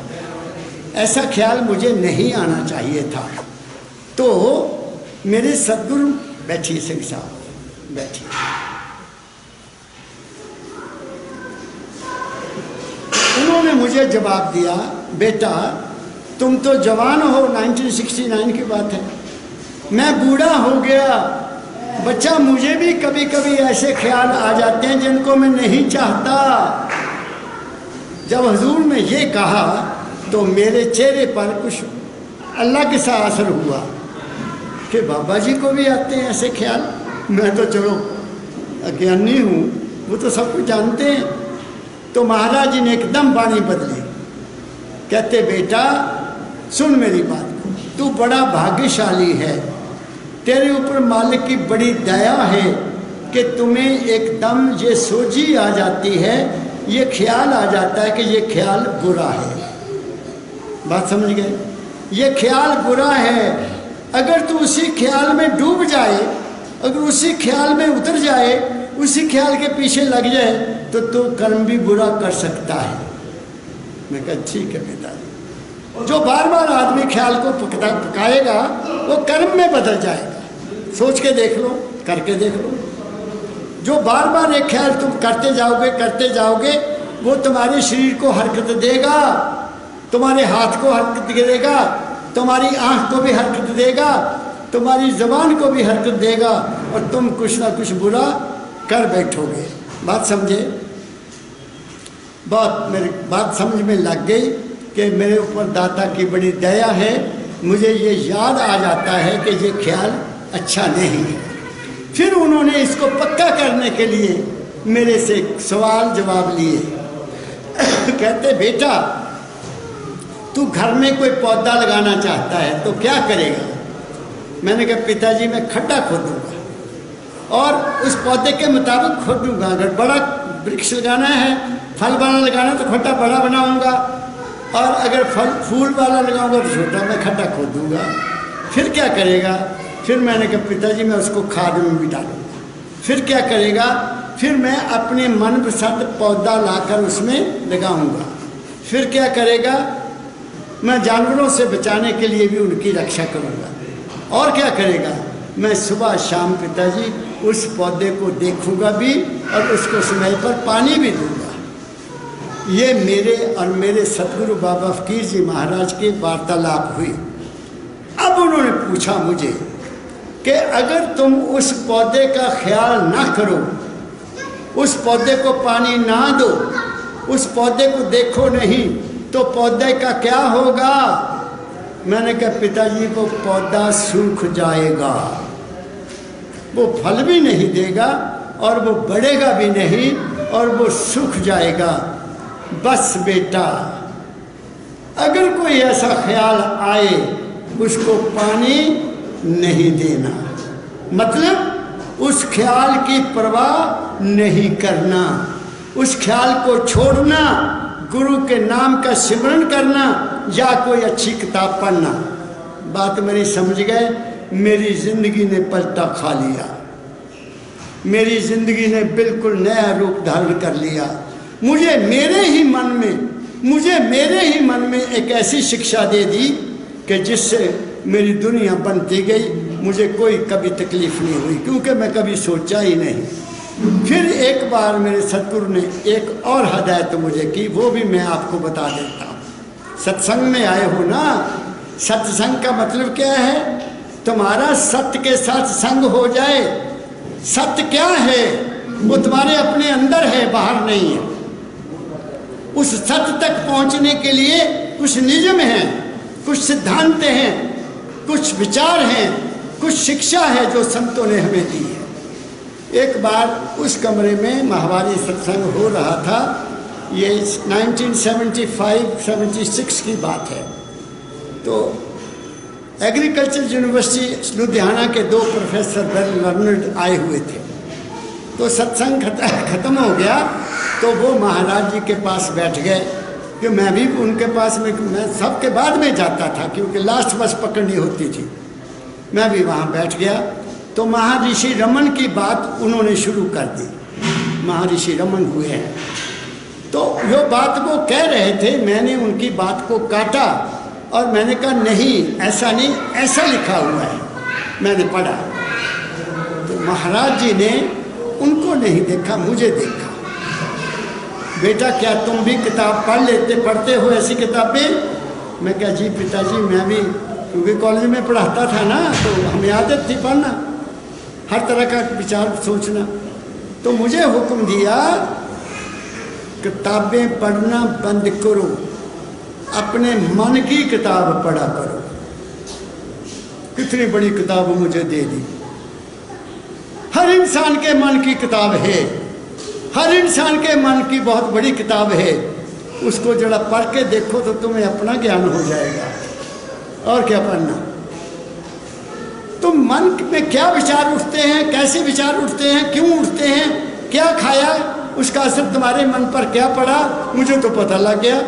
ऐसा ख्याल मुझे नहीं आना चाहिए था। तो मेरे सद्गुरु, बैठिए सिंह साहब बैठिए, उन्होंने मुझे जवाब दिया, बेटा तुम तो जवान हो, 1969 की बात है, मैं बूढ़ा हो गया बच्चा, मुझे भी कभी कभी ऐसे ख्याल आ जाते हैं जिनको मैं नहीं चाहता। जब हुजूर ने ये कहा तो मेरे चेहरे पर कुछ अलग सा असर हुआ कि बाबा जी को भी आते हैं ऐसे ख्याल। मैं तो चलो अज्ञानी हूँ, वो तो सब कुछ जानते हैं। तो महाराज जी ने एकदम बाणी बदली, कहते बेटा सुन मेरी बात को, तू बड़ा भाग्यशाली है, तेरे ऊपर मालिक की बड़ी दया है कि तुम्हें एकदम ये सोझी आ जाती है, ये ख्याल आ जाता है कि ये ख्याल बुरा है। बात समझ गए? ये ख्याल बुरा है। अगर तू उसी ख्याल में डूब जाए, अगर उसी ख्याल में उतर जाए, उसी ख्याल के पीछे लग जाए तो तू कर्म भी बुरा कर सकता है। मैं कहा ठीक है पिताजी। जो बार बार आदमी ख्याल को पकाएगा वो कर्म में बदल जाएगा। सोच के देख लो, करके देख लो। जो बार बार एक ख्याल तुम करते जाओगे वो तुम्हारे शरीर को हरकत देगा, तुम्हारे हाथ को हरकत देगा, तुम्हारी आँख को भी हरकत देगा, तुम्हारी ज़बान को भी हरकत देगा और तुम कुछ ना कुछ बुरा कर बैठोगे। बात समझे? मेरी बात समझ में लग गई कि मेरे ऊपर दाता की बड़ी दया है। मुझे ये याद आ जाता है कि ये ख्याल अच्छा नहीं है। फिर उन्होंने इसको पक्का करने के लिए मेरे से सवाल जवाब लिए। कहते बेटा तू घर में कोई पौधा लगाना चाहता है तो क्या करेगा? मैंने कहा पिताजी मैं खड्डा खोदूंगा और उस पौधे के मुताबिक खोदूंगा। अगर बड़ा वृक्ष लगाना है, फल वाला लगाना है तो खड्डा बड़ा बनाऊंगा, और अगर फूल वाला लगाऊंगा तो छोटा मैं खड्डा खोदूंगा। फिर क्या करेगा? फिर मैंने कहा पिताजी मैं उसको खाद में भी डालूंगा। फिर क्या करेगा? फिर मैं अपने मनपसंद पौधा लाकर उसमें लगाऊंगा। फिर क्या करेगा? मैं जानवरों से बचाने के लिए भी उनकी रक्षा करूंगा। और क्या करेगा? मैं सुबह शाम पिताजी उस पौधे को देखूंगा भी और उसको समय पर पानी भी दूंगा। ये मेरे और मेरे सतगुरु बाबा फकीर जी महाराज के वार्तालाप हुई। अब उन्होंने पूछा मुझे कि अगर तुम उस पौधे का ख्याल ना करो, उस पौधे को पानी ना दो, उस पौधे को देखो नहीं, तो पौधे का क्या होगा? मैंने कहा पिताजी वो पौधा सूख जाएगा, वो फल भी नहीं देगा और वो बढ़ेगा भी नहीं और वो सूख जाएगा। बस बेटा अगर कोई ऐसा ख्याल आए उसको पानी नहीं देना, मतलब उस ख्याल की परवाह नहीं करना, उस ख्याल को छोड़ना, गुरु के नाम का सिमरन करना या कोई अच्छी किताब पढ़ना। बात मेरी समझ गए? मेरी ज़िंदगी ने पलटा खा लिया, मेरी ज़िंदगी ने बिल्कुल नया रूप धारण कर लिया। मुझे मेरे ही मन में एक ऐसी शिक्षा दे दी कि जिससे मेरी दुनिया बनती गई। मुझे कोई कभी तकलीफ़ नहीं हुई क्योंकि मैं कभी सोचा ही नहीं। फिर एक बार मेरे सतगुरु ने एक और हदायत मुझे की, वो भी मैं आपको बता देता हूँ। सत्संग में आए हो ना, सत्संग का मतलब क्या है? तुम्हारा सत्य के साथ संग हो जाए। सत्य क्या है? वो तुम्हारे अपने अंदर है, बाहर नहीं है। उस सत्य तक पहुंचने के लिए कुछ नियम हैं, कुछ सिद्धांत हैं, कुछ विचार हैं, कुछ शिक्षा है जो संतों ने हमें दी है। एक बार उस कमरे में माहवारी सत्संग हो रहा था, ये 1975-76 की बात है। तो एग्रीकल्चर यूनिवर्सिटी लुधियाना के 2 प्रोफेसर वेल लर्नड आए हुए थे। तो सत्संग खत्म हो गया तो वो महाराज जी के पास बैठ गए कि मैं भी उनके पास में, मैं सबके बाद में जाता था क्योंकि लास्ट बस पकड़नी होती थी। मैं भी वहाँ बैठ गया तो महर्षि रमन की बात उन्होंने शुरू कर दी। महर्षि रमन हुए हैं, तो जो बात वो कह रहे थे, मैंने उनकी बात को काटा और मैंने कहा नहीं, ऐसा नहीं, ऐसा लिखा हुआ है। मैंने पढ़ा तो महाराज जी ने उनको नहीं देखा, मुझे देखा। बेटा क्या तुम भी किताब पढ़ते हो ऐसी किताबें? मैं कहा जी पिताजी, मैं भी, क्योंकि कॉलेज में पढ़ाता था ना, तो हमें आदत थी पढ़ना, हर तरह का विचार सोचना। तो मुझे हुक्म दिया किताबें पढ़ना बंद करो, अपने मन की किताब पढ़ा करो। कितनी बड़ी किताब मुझे दे दी। हर इंसान के मन की किताब है, हर इंसान के मन की बहुत बड़ी किताब है। उसको जरा पढ़ के देखो तो तुम्हें अपना ज्ञान हो जाएगा। और क्या पढ़ना? तुम मन में क्या विचार उठते हैं, कैसे विचार उठते हैं, क्यों उठते हैं, क्या खाया, उसका असर तुम्हारे मन पर क्या पड़ा, मुझे तो पता लग गया।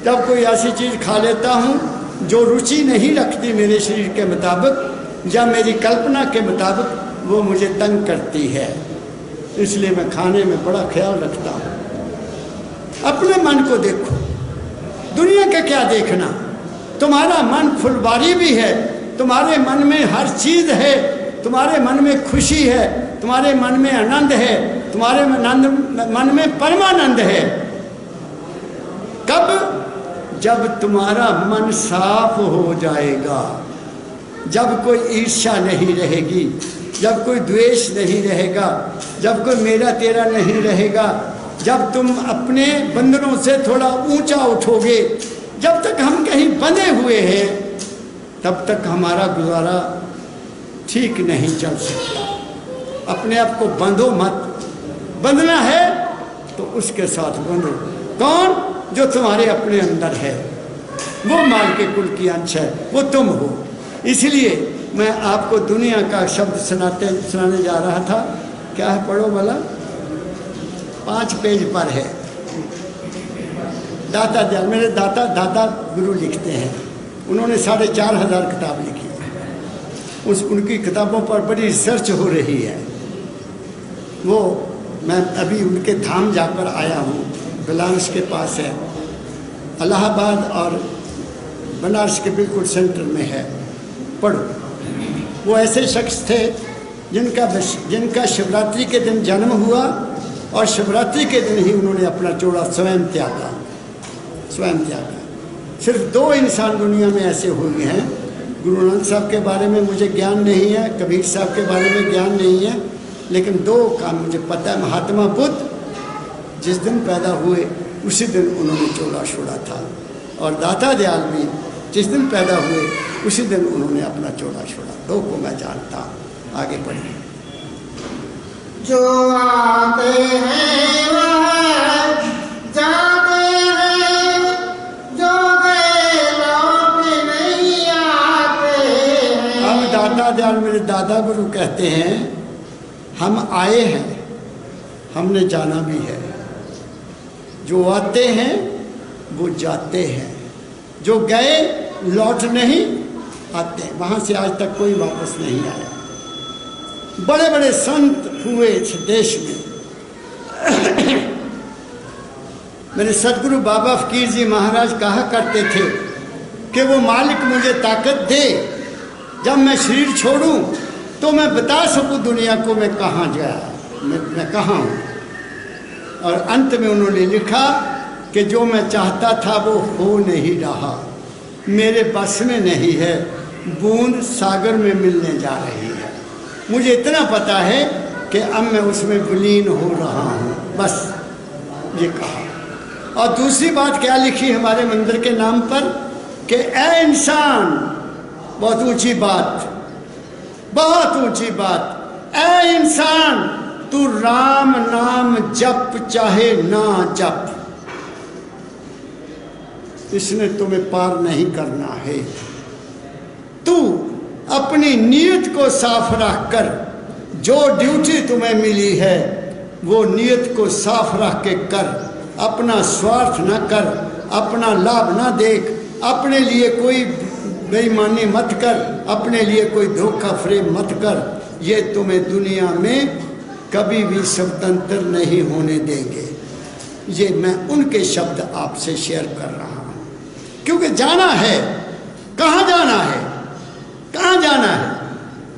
जब कोई ऐसी चीज़ खा लेता हूँ जो रुचि नहीं रखती मेरे शरीर के मुताबिक या मेरी कल्पना के मुताबिक, वो मुझे तंग करती है। इसलिए मैं खाने में बड़ा ख्याल रखता हूँ। अपने मन को देखो, दुनिया का क्या देखना। तुम्हारा मन फुलवारी भी है, तुम्हारे मन में हर चीज़ है, तुम्हारे मन में खुशी है, तुम्हारे मन में आनंद है, तुम्हारे मन में परमानंद है। कब? जब तुम्हारा मन साफ हो जाएगा, जब कोई ईर्ष्या नहीं रहेगी, जब कोई द्वेष नहीं रहेगा, जब कोई मेरा तेरा नहीं रहेगा, जब तुम अपने बंधनों से थोड़ा ऊंचा उठोगे। जब तक हम कहीं बंधे हुए हैं तब तक हमारा गुजारा ठीक नहीं चल सकता। अपने आप को बंधो मत, बंधना है तो उसके साथ बंधो। कौन? जो तुम्हारे अपने अंदर है, वो माल के कुल की अंश है, वो तुम हो। इसलिए मैं आपको दुनिया का शब्द सुनाने जा रहा था। क्या है? पढ़ो भला। 5 पेज पर है। दाता दयाल, मेरे दादा गुरु लिखते हैं, उन्होंने 4,500 किताब लिखी। उनकी किताबों पर बड़ी रिसर्च हो रही है। वो मैं अभी उनके धाम जाकर आया हूँ, बनारस के पास है, इलाहाबाद और बनारस के बिल्कुल सेंटर में है। पढ़ो। वो ऐसे शख्स थे जिनका शिवरात्रि के दिन जन्म हुआ और शिवरात्रि के दिन ही उन्होंने अपना चोला स्वयं त्यागा। सिर्फ 2 इंसान दुनिया में ऐसे हुए हैं। गुरु नानक साहब के बारे में मुझे ज्ञान नहीं है, कबीर साहब के बारे में ज्ञान नहीं है, लेकिन 2 का मुझे पता है। महात्मा बुद्ध जिस दिन पैदा हुए उसी दिन उन्होंने चोला छोड़ा था, और दाता दयाल भी जिस दिन पैदा हुए उसी दिन उन्होंने अपना चोला छोड़ा। 2 को मैं जानता हूँ। आगे पढ़िए। जो आते हैं वह जाते हैं, जो गए लौट नहीं आते हैं। हम दाता दयाल, मेरे दादा गुरु कहते हैं, हम आए हैं, हमने जाना भी है। जो आते हैं वो जाते हैं, जो गए लौट नहीं आते। वहाँ से आज तक कोई वापस नहीं आया। बड़े बड़े संत हुए इस देश में। मेरे सदगुरु बाबा फकीर जी महाराज कहा करते थे कि वो मालिक मुझे ताकत दे, जब मैं शरीर छोड़ूं तो मैं बता सकूं दुनिया को मैं कहाँ गया, मैं कहाँ हूँ। और अंत में उन्होंने लिखा कि जो मैं चाहता था वो हो नहीं रहा, मेरे बस में नहीं है, बूंद सागर में मिलने जा रही है। मुझे इतना पता है कि अब मैं उसमें विलीन हो रहा हूँ, बस ये कहा। और दूसरी बात क्या लिखी हमारे मंदिर के नाम पर कि ऐ इंसान, बहुत ऊंची बात, बहुत ऊंची बात, ऐ इंसान तू राम नाम जप चाहे ना जप, इसने तुम्हें पार नहीं करना है। तू अपनी नीयत को साफ रख कर, जो ड्यूटी तुम्हें मिली है वो नीयत को साफ रख के कर। अपना स्वार्थ न कर, अपना लाभ न देख, अपने लिए कोई बेईमानी मत कर, अपने लिए कोई धोखा फरेब मत कर। ये तुम्हें दुनिया में कभी भी स्वतंत्र नहीं होने देंगे। ये मैं उनके शब्द आपसे शेयर कर रहा हूँ, क्योंकि जाना है। कहाँ जाना है? कहाँ जाना है?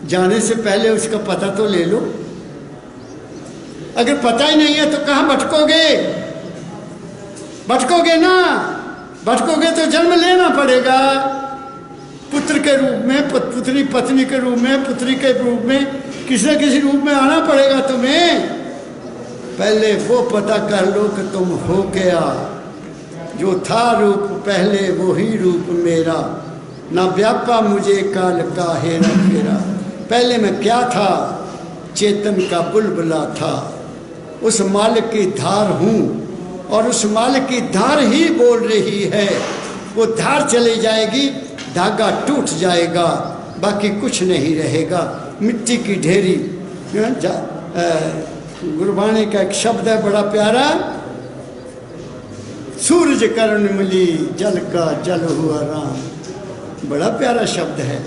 जाने से पहले उसका पता तो ले लो। अगर पता ही नहीं है तो कहाँ भटकोगे? भटकोगे ना, भटकोगे तो जन्म लेना पड़ेगा। पुत्र के रूप में, पुत्री पत्नी के रूप में, पुत्री के रूप में, किसी न किसी रूप में आना पड़ेगा तुम्हें। पहले वो पता कर लो कि तुम हो क्या। जो था रूप पहले वही रूप मेरा, ना व्यापा मुझे काल का हेरा फेरा। पहले मैं क्या था? चेतन का बुलबुला था। उस मालिक की धार हूँ और उस मालिक की धार ही बोल रही है। वो धार चली जाएगी, धागा टूट जाएगा, बाकी कुछ नहीं रहेगा। मिट्टी की ढेरी। गुरबाणी का एक शब्द है बड़ा प्यारा, सूरज कर्ण मिली जल का जल हुआ राम। बड़ा प्यारा शब्द है।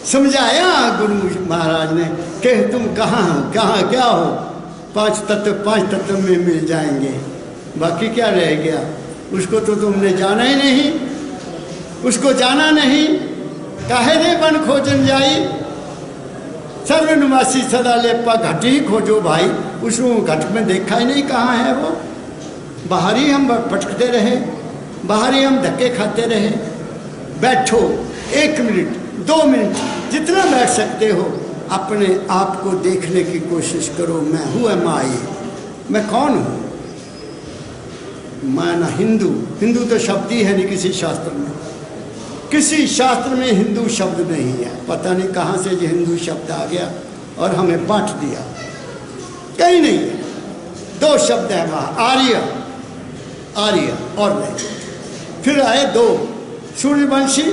समझाया गुरु महाराज ने कि तुम कहाँ हो, कहाँ क्या हो। पांच तत्व में मिल जाएंगे, बाकी क्या रह गया? उसको तो तुमने जाना ही नहीं, उसको जाना नहीं। काहे रे बन खोजन जाई, सर्वनिवासी सदा लेपा घट ही खोजो भाई। उसको घट में देखा ही नहीं कहाँ है वो। बाहर ही हम भटकते रहे, बाहर ही हम धक्के खाते रहे। बैठो 1 मिनट 2 मिनट जितना बैठ सकते हो, अपने आप को देखने की कोशिश करो। मैं हूँ माई, मैं कौन हूँ? मैं ना हिंदू तो शब्द ही है नहीं किसी शास्त्र में। किसी शास्त्र में हिंदू शब्द नहीं है। पता नहीं कहाँ से ये हिंदू शब्द आ गया और हमें बांट दिया। कहीं नहीं है। 2 शब्द है वहाँ, आर्य और नहीं। फिर आए 2, सूर्यवंशी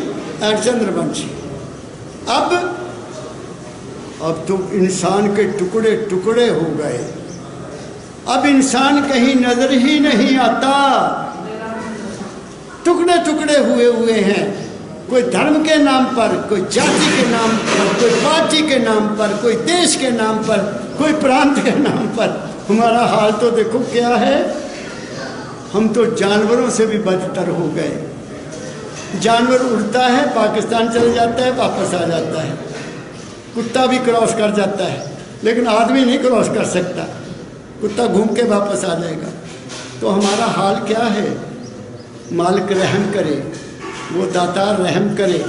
और चंद्रवंशी। अब तो इंसान के टुकड़े टुकड़े हो गए। अब इंसान कहीं नजर ही नहीं आता। टुकड़े टुकड़े हुए हैं। कोई धर्म के नाम पर, कोई जाति के नाम पर, कोई पार्टी के नाम पर, कोई देश के नाम पर, कोई प्रांत के नाम पर। हमारा हाल तो देखो क्या है। हम तो जानवरों से भी बदतर हो गए। जानवर उड़ता है, पाकिस्तान चले जाता है, वापस आ जाता है। कुत्ता भी क्रॉस कर जाता है, लेकिन आदमी नहीं क्रॉस कर सकता। कुत्ता घूम के वापस आ जाएगा। तो हमारा हाल क्या है? मालिक रहम करे, वो दातार रहम करे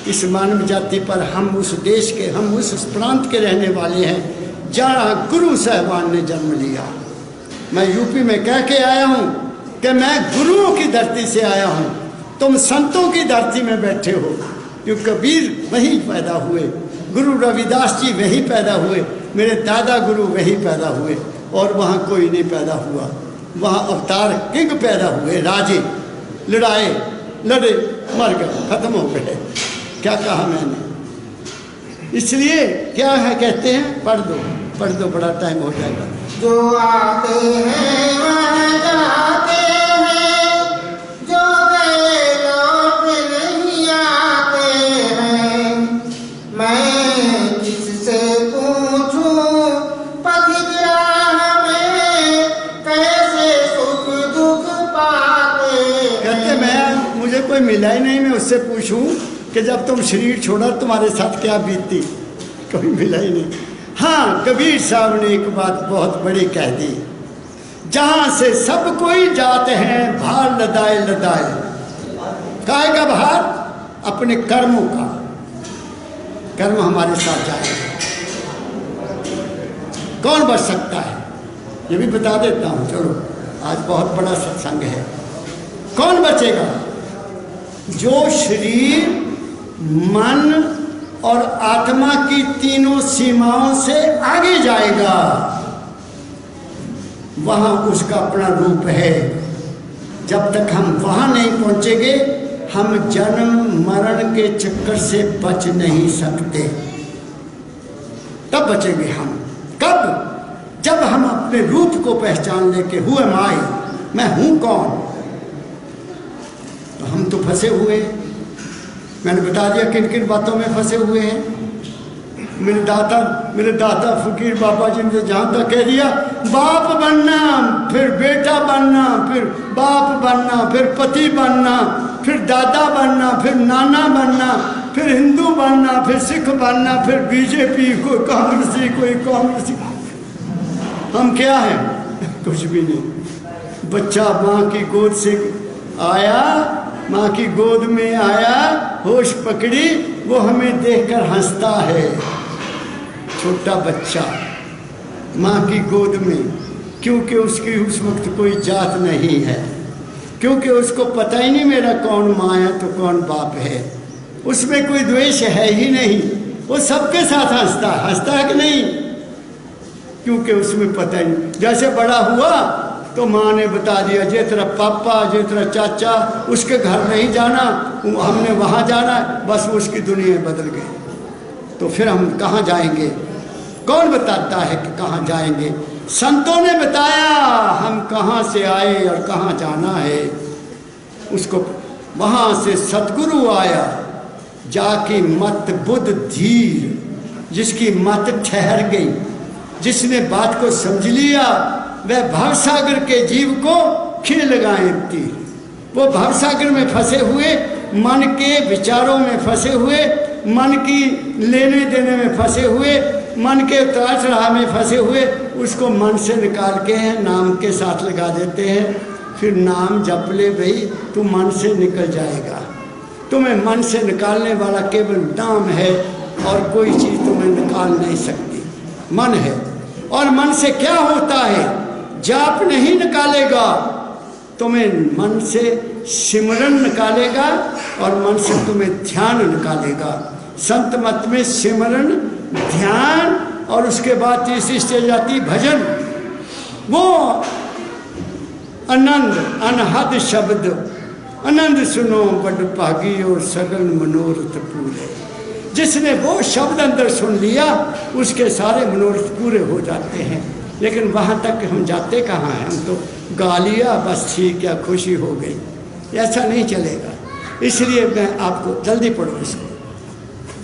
इस मानव जाति पर। हम उस देश के, हम उस प्रांत के रहने वाले हैं जहाँ गुरु साहबान ने जन्म लिया। मैं यूपी में कह के आया हूँ कि मैं गुरुओं की धरती से आया हूँ। तुम संतों की धरती में बैठे हो। क्यों कबीर वहीं पैदा हुए, गुरु रविदास जी वहीं पैदा हुए, मेरे दादा गुरु वहीं पैदा हुए, और वहाँ कोई नहीं पैदा हुआ। वहाँ अवतार किंग पैदा हुए, राजे लड़ाए, लड़े, मर गए, खत्म हो गए। क्या कहा मैंने? इसलिए क्या है, कहते हैं पढ़ दो बड़ा टाइम हो जाएगा। जो आते हैं वह जाते हैं, जो गए लौट नहीं आते हैं। मैं किससे पूछूं पथिक राह में, कैसे सुख दुख पाते हैं। कहते मैं, मुझे कोई मिला ही नहीं, मैं उससे पूछूं कि जब तुम शरीर छोड़ा तुम्हारे साथ क्या बीती? कोई मिला ही नहीं। हाँ, कबीर साहब ने एक बात बहुत बड़ी कह दी, जहां से सब कोई जाते हैं भार लदाए लदाए। काहे का भार? अपने कर्मों का। कर्म हमारे साथ जाएगा। कौन बच सकता है? ये भी बता देता हूं। चलो, आज बहुत बड़ा सत्संग है। कौन बचेगा? जो शरीर, मन और आत्मा की तीनों सीमाओं से आगे जाएगा, वहां उसका अपना रूप है। जब तक हम वहां नहीं पहुंचेंगे, हम जन्म मरण के चक्कर से बच नहीं सकते। तब बचेंगे हम। कब? जब हम अपने रूप को पहचान ले के हु एम आई, मैं हूं कौन। तो हम तो फंसे हुए। मैंने बता दिया किन किन बातों में फंसे हुए हैं। मेरे दादा फकीर बाबा जी ने जहाँ तक कह दिया, बाप बनना, फिर बेटा बनना, फिर बाप बनना, फिर पति बनना, फिर दादा बनना, फिर नाना बनना, फिर हिंदू बनना, फिर सिख बनना, फिर बीजेपी, कोई कांग्रेसी, कोई कांग्रेसी। हम क्या हैं? कुछ भी नहीं। बच्चा माँ की गोद से आया, माँ की गोद में आया, होश पकड़ी, वो हमें देखकर हंसता है। छोटा बच्चा माँ की गोद में, क्योंकि उसकी उस वक्त कोई जात नहीं है, क्योंकि उसको पता ही नहीं मेरा कौन माँ है तो कौन बाप है। उसमें कोई द्वेष है ही नहीं, वो सबके साथ हंसता है कि नहीं? क्योंकि उसमें पता ही नहीं। जैसे बड़ा हुआ तो माँ ने बता दिया, जे तेरा पापा, जे तेरा चाचा, उसके घर नहीं जाना, हमने वहाँ जाना, बस उसकी दुनिया बदल गई। तो फिर हम कहाँ जाएंगे? कौन बताता है कि कहाँ जाएंगे? संतों ने बताया हम कहाँ से आए और कहाँ जाना है। उसको वहाँ से सतगुरु आया, जाके मत बुद्ध धीर, जिसकी मत ठहर गई, जिसने बात को समझ लिया, वह भवसागर के जीव को खिल लगाए तीर। वो भवसागर में फंसे हुए, मन के विचारों में फंसे हुए, मन की लेने देने में फंसे हुए, मन के उतार चढ़ाव में फंसे हुए, उसको मन से निकाल के नाम के साथ लगा देते हैं। फिर नाम जप ले भाई, तू मन से निकल जाएगा। तुम्हें मन से निकालने वाला केवल नाम है और कोई चीज़ तुम्हें निकाल नहीं सकती। मन है, और मन से क्या होता है? जाप नहीं निकालेगा, तुम्हें मन से सिमरन निकालेगा और मन से तुम्हें ध्यान निकालेगा। संत मत में सिमरन, ध्यान और उसके बाद तीसरी स्टेज आती भजन। वो आनंद अनहद शब्द, आनंद सुनो बड़ भागी और सगल मनोरथ पूरे। जिसने वो शब्द अंदर सुन लिया, उसके सारे मनोरथ पूरे हो जाते हैं। लेकिन वहाँ तक हम जाते कहाँ हैं? हम तो गा लिया, बस ठीक है, खुशी हो गई। ऐसा नहीं चलेगा। इसलिए मैं आपको, जल्दी पढ़ो इसको।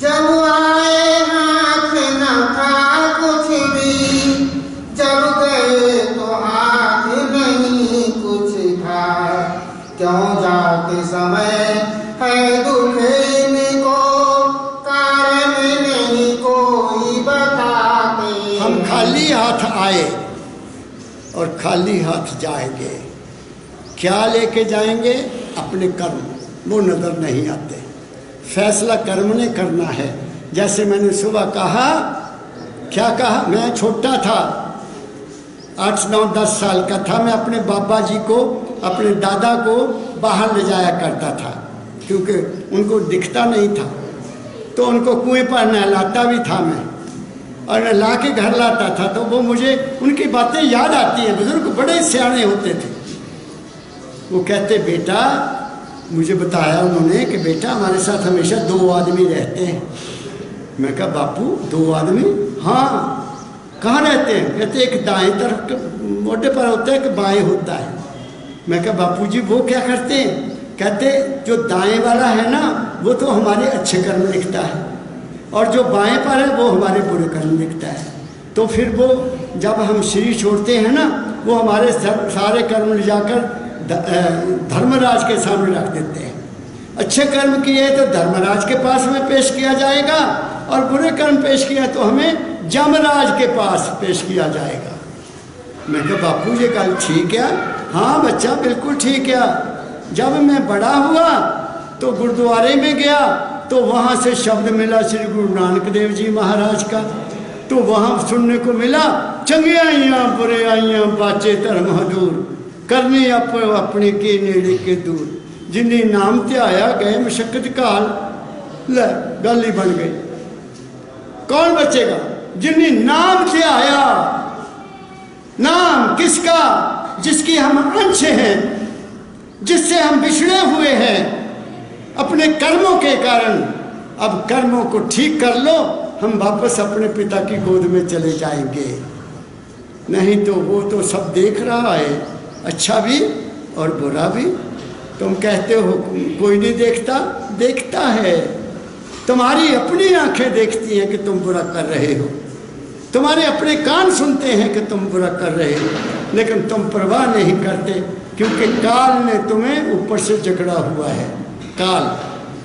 जब आए हाथ न था कुछ भी, जब गए तो हाथ नहीं कुछ था। क्यों जाते समय है दुख इनको, कारण नहीं कोई बताते। हम खाली हाथ आए और खाली हाथ जाएंगे। क्या लेके जाएंगे? अपने कर्म, वो नजर नहीं आते। फैसला कर्म ने करना है। जैसे मैंने सुबह कहा, क्या कहा? मैं छोटा था, 8, 9, 10 साल का था। मैं अपने बाबा जी को, अपने दादा को बाहर ले जाया करता था, क्योंकि उनको दिखता नहीं था। तो उनको कुएं पर नहलाता भी था मैं, और नहला के घर लाता था। तो वो मुझे उनकी बातें याद आती हैं। बुजुर्ग बड़े सियाने होते थे। वो कहते, बेटा, मुझे बताया उन्होंने कि बेटा हमारे साथ हमेशा 2 आदमी रहते हैं। मैं कहा, बापू 2 आदमी? हाँ। कहाँ रहते हैं? कहते, एक दाएं तरफ के मोटे पर होता है, एक बाएं होता है। मैं कहा, बापू जी वो क्या करते हैं? कहते, जो दाएं वाला है ना, वो तो हमारे अच्छे कर्म लिखता है, और जो बाएं पर है वो हमारे बुरे कर्म लिखता है। तो फिर वो जब हम शरीर छोड़ते हैं ना, वो हमारे सारे कर्म ले जाकर धर्मराज के सामने रख देते हैं। अच्छे कर्म किए तो धर्मराज के पास में पेश किया जाएगा, और बुरे कर्म पेश किया तो हमें जमराज के पास पेश किया जाएगा। मैं कहा, बापू ये गल ठीक है? हाँ बच्चा, बिल्कुल ठीक है। जब मैं बड़ा हुआ तो गुरुद्वारे में गया, तो वहाँ से शब्द मिला श्री गुरु नानक देव जी महाराज का। तो वहाँ सुनने को मिला, चंगे आइयाँ बुरे आइयाँ बाचे धर्म हजूर, करने अपने के नेड़े के दूर, जिन्हें नाम त्याया गए मशक्कत काल। ले, गल ही बन गई। कौन बचेगा? जिन्हें नाम त्याया। नाम किसका? जिसकी हम अंश हैं, जिससे हम बिछड़े हुए हैं अपने कर्मों के कारण। अब कर्मों को ठीक कर लो, हम वापस अपने पिता की गोद में चले जाएंगे। नहीं तो वो तो सब देख रहा है, अच्छा भी और बुरा भी। तुम कहते हो कोई नहीं देखता, देखता है। तुम्हारी अपनी आंखें देखती हैं कि तुम बुरा कर रहे हो, तुम्हारे अपने कान सुनते हैं कि तुम बुरा कर रहे हो, लेकिन तुम परवाह नहीं करते, क्योंकि काल ने तुम्हें ऊपर से जकड़ा हुआ है। काल,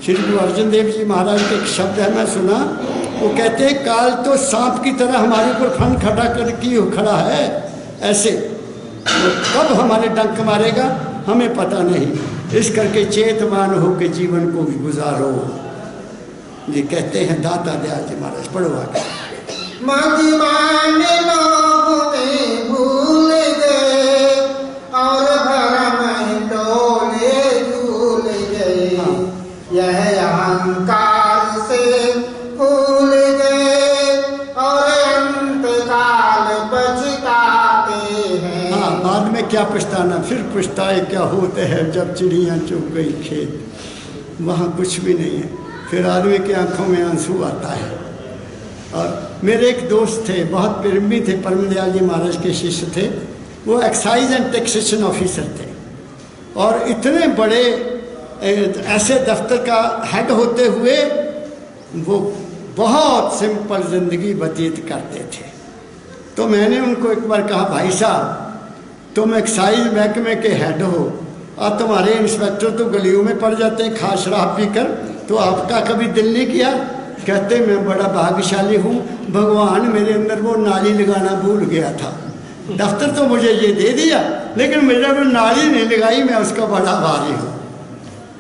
श्री गुरु अर्जन देव जी महाराज के एक शब्द है, मैं सुना, वो कहते हैं काल तो सांप की तरह हमारे ऊपर फन खड़ा कर की खड़ा है, ऐसे वो कब हमारे डंक मारेगा हमें पता नहीं। इस करके चेतवान हो के जीवन को भी गुजारो, ये कहते हैं दाता दयाल जी महाराज। पढ़ो आगे। मदिमान लोग में भूल गए और भरम डोले झूल गए, यह अहंकार से भूल गए और अंतकाल पछताते हैं। हाँ, बाद में क्या पछताना, फिर पछताए क्या होते हैं जब चिड़ियाँ चुग गई खेत, वहाँ कुछ भी नहीं है, फिर आदमी की आंखों में आंसू आता है। और मेरे एक दोस्त थे, बहुत प्रेमी थे, परम दयाल जी महाराज के शिष्य थे, वो एक्साइज एंड टैक्सेशन ऑफिसर थे और इतने बड़े ऐसे दफ्तर का हेड होते हुए वो बहुत सिंपल ज़िंदगी व्यतीत करते थे। तो मैंने उनको एक बार कहा, भाई साहब तुम एक्साइज महकमे के हेड हो और तुम्हारे इंस्पेक्टर तो गलियों में पड़ जाते हैं खा शराब पीकर, तो आपका कभी दिल नहीं किया? कहते मैं बड़ा भाग्यशाली हूँ, भगवान मेरे अंदर वो नाली लगाना भूल गया था, दफ्तर तो मुझे ये दे दिया लेकिन मेरा वो नाली नहीं लगाई, मैं उसका बड़ा आभारी हूँ।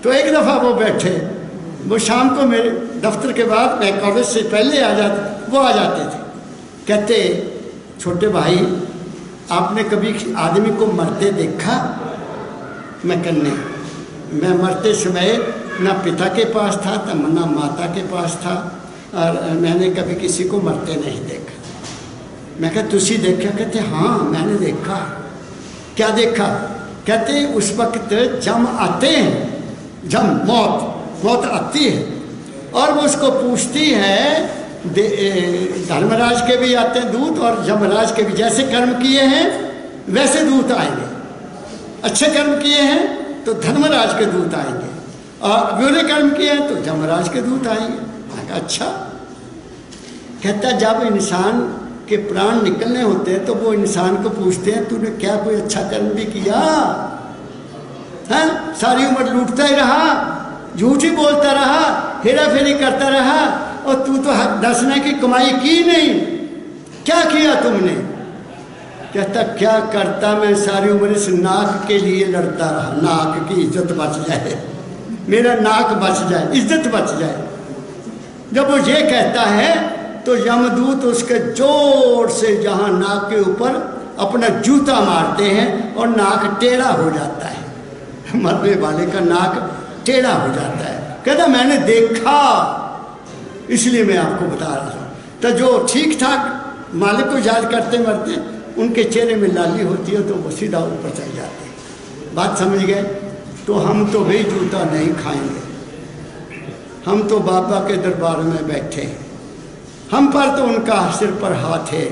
तो एक दफ़ा वो बैठे, वो शाम को मेरे दफ्तर के बाद, मैं कॉलेज से पहले आ जाते, वो आ जाते थे। कहते छोटे भाई आपने कभी आदमी को मरते देखा? मैं कहने मैं मरते समय ना पिता के पास था ना माता के पास था, और मैंने कभी किसी को मरते नहीं देखा। मैं कहा तुसी देखा? कहते हाँ मैंने देखा। क्या देखा? कहते उस वक्त जम आते हैं, जम मौत आती है और वो उसको पूछती है, धर्मराज के भी आते हैं दूत और यमराज के भी, जैसे कर्म किए हैं वैसे दूत आएंगे, अच्छे कर्म किए हैं तो धर्मराज के दूत आएंगे और बुरे कर्म किए हैं तो यमराज के दूत आएंगे। अच्छा। कहता जब इंसान के प्राण निकलने होते हैं तो वो इंसान को पूछते हैं तूने क्या कोई अच्छा कर्म भी किया है? सारी उम्र लूटता ही रहा, झूठ ही बोलता रहा, हेरा फेरी करता रहा और तू तो दसने की कमाई की नहीं, क्या किया तुमने? कहता क्या करता, मैं सारी उम्र इस नाक के लिए लड़ता रहा, नाक की इज्जत बच जाए, मेरा नाक बच जाए, इज्जत बच जाए। जब वो ये कहता है तो यमदूत उसके जोर से जहाँ नाक के ऊपर अपना जूता मारते हैं और नाक टेढ़ा हो जाता है, मरने वाले का नाक टेढ़ा हो जाता है। कहता मैंने देखा इसलिए मैं आपको बता रहा हूँ। तो जो ठीक ठाक मालिक को याद करते मरते उनके चेहरे में लाली होती है तो वो सीधा ऊपर चल जाते हैं। बात समझ गए? तो हम तो भी जूता नहीं खाएंगे, हम तो बाबा के दरबार में बैठे हैं, हम पर तो उनका सिर पर हाथ है,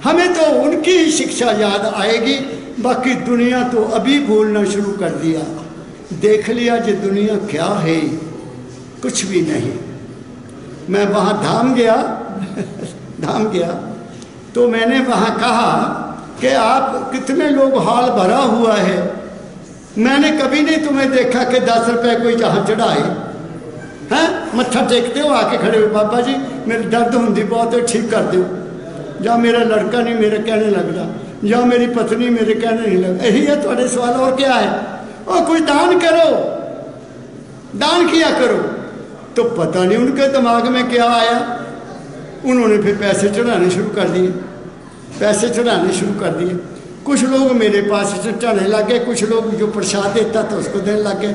हमें तो उनकी ही शिक्षा याद आएगी, बाकी दुनिया तो अभी भूलना शुरू कर दिया। देख लिया ये दुनिया क्या है, कुछ भी नहीं। मैं वहाँ धाम गया तो मैंने वहाँ कहा कि आप कितने लोग हाल भरा हुआ है, मैंने कभी नहीं तुम्हें देखा कि 10 रुपये कोई जहाँ चढ़ाए हैं, मत्था टेकते हो आके खड़े हो, बाबा जी मेरी दर्द होंगी बहुत है ठीक कर दो, या मेरा लड़का नहीं मेरे कहने लगता, या मेरी पत्नी मेरे कहने नहीं लग, यही है थोड़े सवाल, और क्या है? और कुछ दान करो, दान किया करो। तो पता नहीं उनके दिमाग में क्या आया, उन्होंने फिर पैसे चढ़ाने शुरू कर दिए, पैसे चढ़ाने शुरू कर दिए। कुछ लोग मेरे पास चढ़ाने लग गए, कुछ लोग जो प्रसाद देता था उसको देने लग गए।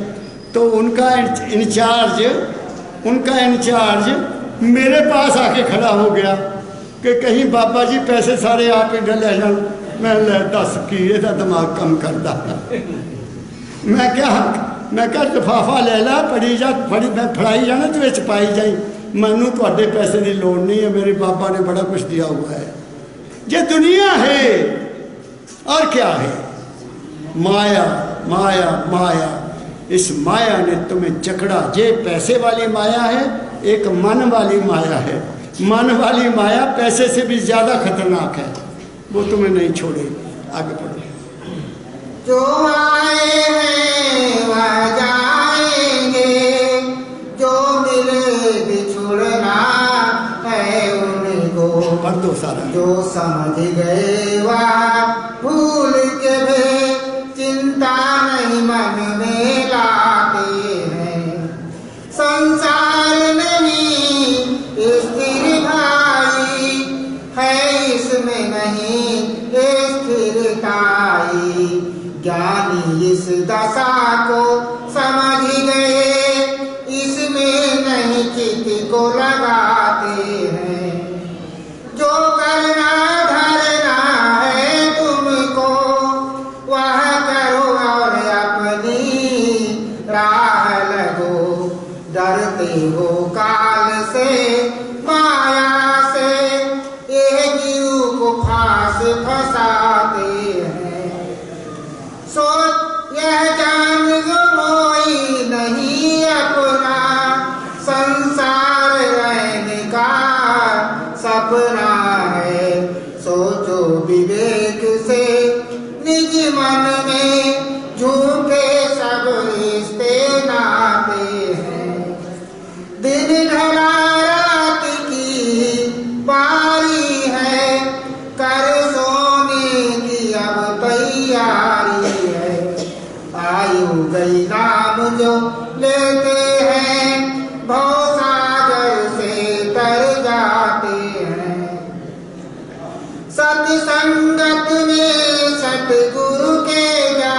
तो उनका इंचार्ज मेरे पास आके खड़ा हो गया कि कहीं बाबा जी पैसे सारे आप ही ले जाओ। मैं दस की ਇਹਦਾ दिमाग कम करता। मैं क्या लिफाफा ले ला, पढ़ी जा, फड़ाई जाना तो विच पाई जाई, मैनू तुहाडे पैसे की लोड़ नहीं है, मेरे बाबा ने बड़ा कुछ दिया हुआ है। ये दुनिया है और क्या है? माया माया माया। इस माया ने तुम्हें जकड़ा, ये पैसे वाली माया है, एक मन वाली माया है। मन वाली माया पैसे से भी ज़्यादा खतरनाक है, वो तुम्हें नहीं छोड़ेगी। आगे पढ़ो। जो आए हैं वह जाएंगे, जो मिले बिछुड़ना है उनको। पढ़ दो सारा। जो समझ गए वह भूल के भी चिंता नहीं मन में लाते हैं। संसार नहीं स्थिर भाई है, इसमें नहीं स्थिरताई। ज्ञानी इस दशा को समझ गए, इसमें नहीं चित्त को लगाते हैं। जो करना धरना है तुमको वह करो और अपनी राह लगो। डरते हो काल से माया से, ये जीव को फांस फंसाते हैं। सोच यह जान जो कोई नहीं अपना, संसार रहने का सपना है। सोचो विवेक से निज मन में, झूठे सब रिश्ते नाते हैं। दिन ढला रात की बारी है, कर सोने की अब तैयारी है। आयु गई नाम जो लेते हैं, भवसागर से तर जाते हैं। सत्संगत में सतगुरु के जा,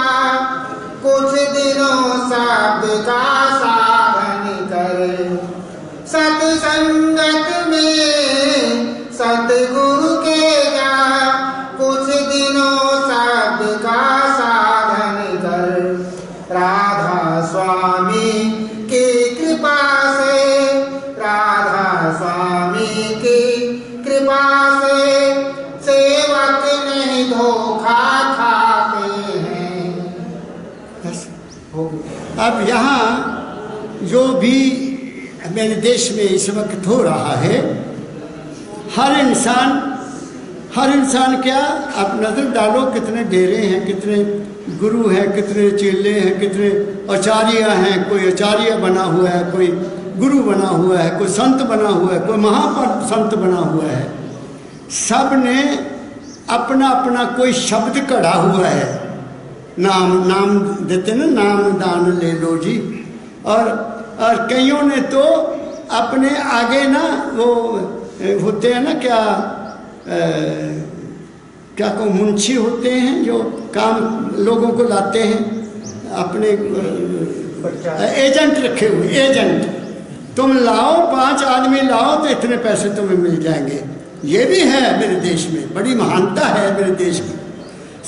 कुछ दिनों शब्द का साधन करे। सत्संगत में सतगुरु के जा, कुछ दिनों शब्द का साधन कर। राधा स्वामी की कृपा से, राधा स्वामी की कृपा से सेवक नहीं धोखा खाते हैं। बस हो गया। अब यहाँ जो भी मेरे देश में इस वक्त हो रहा है, हर इंसान क्या, आप नजर डालो कितने डेरे हैं, कितने गुरु हैं, कितने चेले हैं, कितने आचार्य हैं। कोई आचार्य बना हुआ है, कोई गुरु बना हुआ है, कोई संत बना हुआ है, कोई महासंत बना हुआ है। सब ने अपना अपना कोई शब्द कढ़ा हुआ है। नाम देते ना, नाम दान ले लो जी। और कईयों ने तो अपने आगे ना वो होते हैं ना, क्या को मुंशी होते हैं जो काम लोगों को लाते हैं, अपने एजेंट रखे हुए। एजेंट, तुम लाओ 5 आदमी लाओ तो इतने पैसे तुम्हें मिल जाएंगे। ये भी है मेरे देश में, बड़ी महानता है मेरे देश की।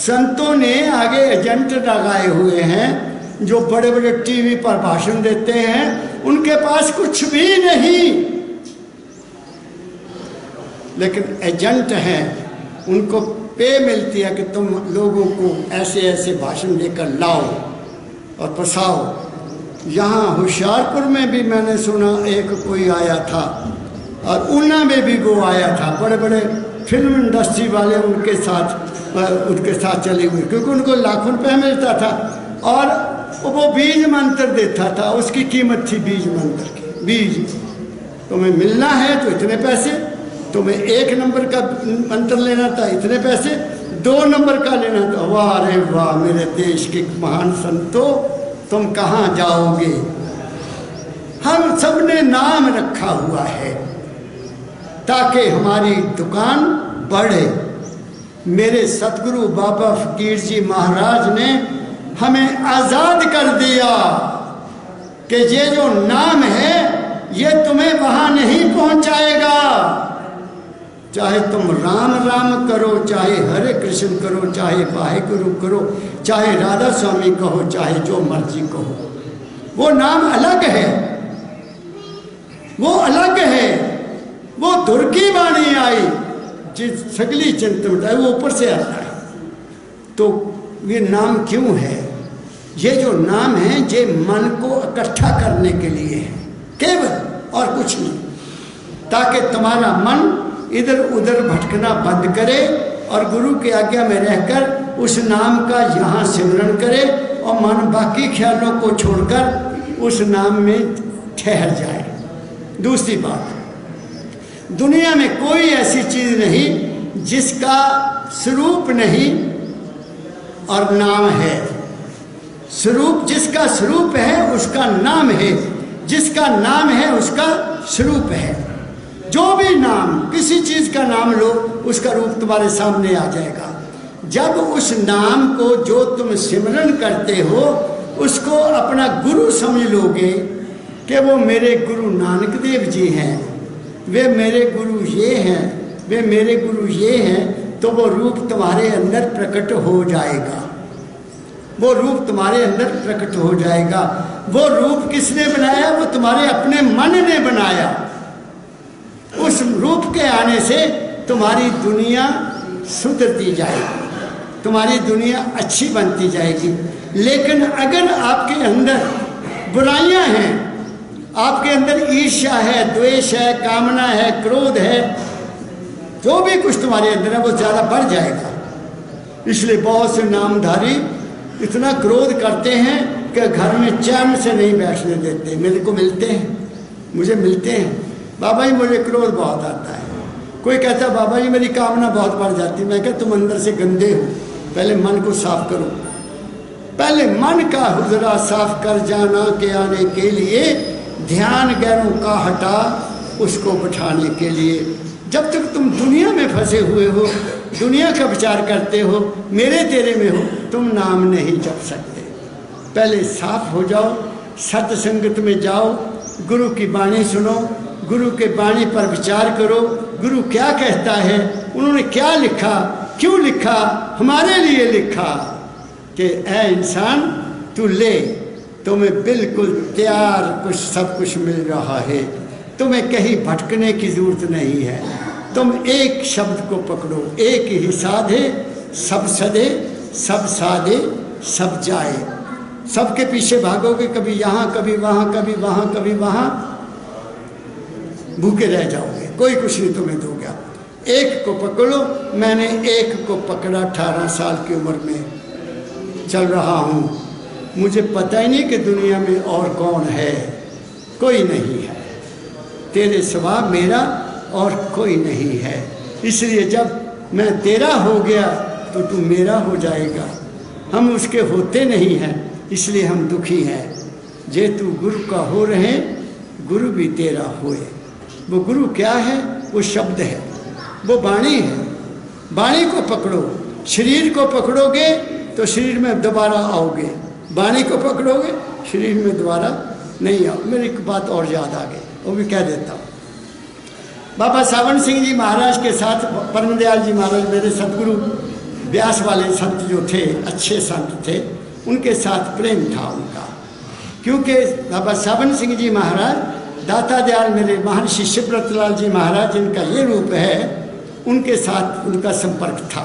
संतों ने आगे एजेंट लगाए हुए हैं जो बड़े बड़े टीवी पर भाषण देते हैं, उनके पास कुछ भी नहीं, लेकिन एजेंट हैं, उनको पे मिलती है कि तुम लोगों को ऐसे ऐसे भाषण देकर लाओ और फंसाओ। यहाँ होशियारपुर में भी मैंने सुना एक कोई आया था, और ऊना में भी वो आया था। बड़े बड़े फिल्म इंडस्ट्री वाले उनके साथ चले हुए, क्योंकि उनको लाखों रुपये मिलता था। और वो बीज मंत्र देता था, उसकी कीमत थी बीज मंत्र की। बीज तुम्हें मिलना है तो इतने पैसे, तुम्हें 1 नंबर का मंत्र लेना था इतने पैसे, 2 नंबर का लेना था। वाह रे वाह मेरे देश के महान संतों, तुम कहाँ जाओगे। हम सब ने नाम रखा हुआ है ताकि हमारी दुकान बढ़े। मेरे सतगुरु बाबा फकीर जी महाराज ने हमें आज़ाद कर दिया कि ये जो नाम है ये तुम्हें वहाँ नहीं पहुँचाएगा। चाहे तुम राम राम करो, चाहे हरे कृष्ण करो, चाहे वाहेगुरु करो, चाहे राधा स्वामी कहो, चाहे जो मर्जी कहो, वो नाम अलग है, वो अलग है। वो धुर की वाणी आई जिस सगली चिंता मिटाई, वो ऊपर से आता है। तो ये नाम क्यों है? ये जो नाम है ये मन को इकट्ठा करने के लिए है केवल। और कुछ नहीं, ताकि तुम्हारा मन इधर उधर भटकना बंद करे और गुरु की आज्ञा में रहकर उस नाम का यहाँ सिमरन करे और मन बाकी ख्यालों को छोड़कर उस नाम में ठहर जाए। दूसरी बात, दुनिया में कोई ऐसी चीज नहीं जिसका स्वरूप नहीं और नाम है। स्वरूप, जिसका स्वरूप है उसका नाम है, जिसका नाम है उसका स्वरूप है। जो भी नाम, किसी चीज का नाम लो, उसका रूप तुम्हारे सामने आ जाएगा। जब उस नाम को जो तुम सिमरन करते हो उसको अपना गुरु समझ लोगे कि वो मेरे गुरु नानक देव जी हैं, वे मेरे गुरु ये हैं, वे मेरे गुरु ये हैं, तो वो रूप तुम्हारे अंदर प्रकट हो जाएगा। वो रूप तुम्हारे अंदर प्रकट हो जाएगा। वो रूप किसने बनाया? वो तुम्हारे अपने मन ने बनाया। उस रूप के आने से तुम्हारी दुनिया सुधरती जाएगी, तुम्हारी दुनिया अच्छी बनती जाएगी। लेकिन अगर आपके अंदर बुराइयां हैं, आपके अंदर ईर्ष्या है, द्वेष है, कामना है, क्रोध है, जो भी कुछ तुम्हारे अंदर है वो ज़्यादा बढ़ जाएगा। इसलिए बहुत से नामधारी इतना क्रोध करते हैं कि घर में चैन से नहीं बैठने देते। मेरे को मिलते हैं, मुझे मिलते हैं, बाबा जी मुझे क्रोध बहुत आता है। कोई कहता है बाबा जी मेरी कामना बहुत बढ़ जाती है। मैं कहता तुम अंदर से गंदे हो, पहले मन को साफ करो। पहले मन का हुजरा साफ कर जाना के आने के लिए ध्यान गैरों का हटा उसको बिठाने के लिए। जब तक तुम दुनिया में फंसे हुए हो, दुनिया का विचार करते हो, मेरे तेरे में हो, तुम नाम नहीं जप सकते। पहले साफ हो जाओ, सत्संगत में जाओ, गुरु की वाणी सुनो, गुरु के वाणी पर विचार करो। गुरु क्या कहता है, उन्होंने क्या लिखा, क्यों लिखा, हमारे लिए लिखा कि ऐ इंसान तू ले, तुम्हें बिल्कुल तैयार कुछ सब कुछ मिल रहा है, तुम्हें कहीं भटकने की जरूरत नहीं है। तुम एक शब्द को पकड़ो, एक ही साधे सब सदे, सब साधे सब जाए। सबके पीछे भागोगे, कभी यहाँ कभी वहाँ, कभी वहाँ कभी वहाँ, भूखे रह जाओगे, कोई कुछ नहीं तुम्हें दोगे। एक को पकड़ो। मैंने एक को पकड़ा, 18 साल की उम्र में चल रहा हूँ। मुझे पता ही नहीं कि दुनिया में और कौन है, कोई नहीं है। तेरे सिवा मेरा और कोई नहीं है। इसलिए जब मैं तेरा हो गया तो तू मेरा हो जाएगा। हम उसके होते नहीं हैं, इसलिए हम दुखी हैं। जे तू गुरु का हो रहे, गुरु भी तेरा होए। वो गुरु क्या है? वो शब्द है, वो वाणी है। वाणी को पकड़ो। शरीर को पकड़ोगे तो शरीर में दोबारा आओगे, वाणी को पकड़ोगे शरीर में दोबारा नहीं आओ। मेरी एक बात और याद आ गई, वो भी कह देता हूँ। बाबा सावन सिंह जी महाराज के साथ परम दयाल जी महाराज मेरे सदगुरु व्यास वाले संत जो थे, अच्छे संत थे, उनके साथ प्रेम था उनका। क्योंकि बाबा सावन सिंह जी महाराज, दाता दयाल मेरे महर्षि शिवव्रत लाल जी महाराज जिनका ये रूप है, उनके साथ उनका संपर्क था।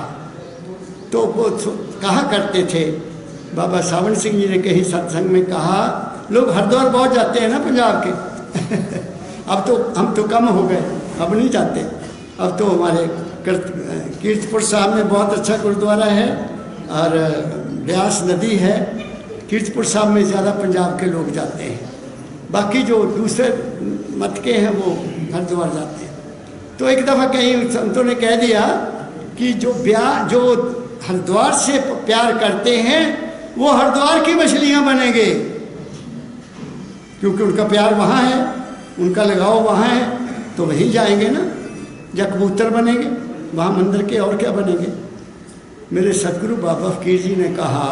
तो वो कहा करते थे, बाबा सावन सिंह जी ने कहीं सत्संग में कहा, लोग हरिद्वार बहुत जाते हैं ना पंजाब के अब तो हम तो कम हो गए, अब नहीं जाते। अब तो हमारे कीर्तपुर साहब में बहुत अच्छा गुरुद्वारा है और ब्यास नदी है। कीर्तपुर साहब में ज़्यादा पंजाब के लोग जाते हैं, बाकी जो दूसरे मत के हैं वो हरिद्वार जाते हैं। तो एक दफ़ा कहीं संतों ने कह दिया कि जो हरिद्वार से प्यार करते हैं वो हरिद्वार की मछलियाँ बनेंगे, क्योंकि उनका प्यार वहाँ है, उनका लगाव वहाँ है, तो वहीं जाएंगे ना। या कबूतर बनेंगे वहाँ मंदिर के, और क्या बनेंगे। मेरे सतगुरु बाबा फकीर जी ने कहा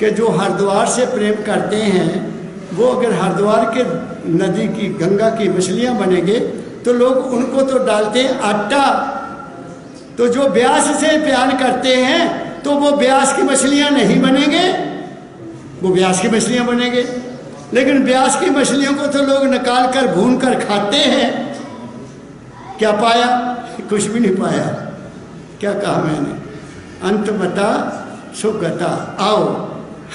कि जो हरिद्वार से प्रेम करते हैं वो अगर हरिद्वार के नदी की, गंगा की मछलियाँ बनेंगे तो लोग उनको तो डालते हैं आटा। तो जो ब्यास से प्यार करते हैं तो वो ब्यास की मछलियाँ नहीं बनेंगे, वो ब्यास की मछलियाँ बनेंगे। लेकिन ब्यास की मछलियों को तो लोग निकाल कर भून कर खाते हैं। क्या पाया? कुछ भी नहीं पाया। क्या कहा मैंने? अंत बता सुगता। आओ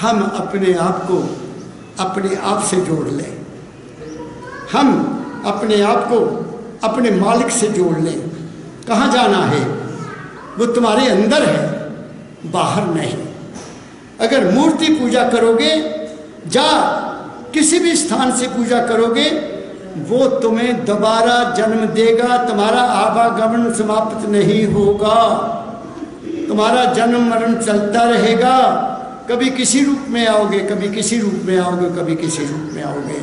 हम अपने आप को अपने आप से जोड़ लें, हम अपने आप को अपने मालिक से जोड़ लें। कहाँ जाना है? वो तुम्हारे अंदर है, बाहर नहीं। अगर मूर्ति पूजा करोगे, जा किसी भी स्थान से पूजा करोगे, वो तुम्हें दोबारा जन्म देगा, तुम्हारा आवागमन समाप्त नहीं होगा, तुम्हारा जन्म मरण चलता रहेगा। कभी किसी रूप में आओगे, कभी किसी रूप में आओगे, कभी किसी रूप में आओगे।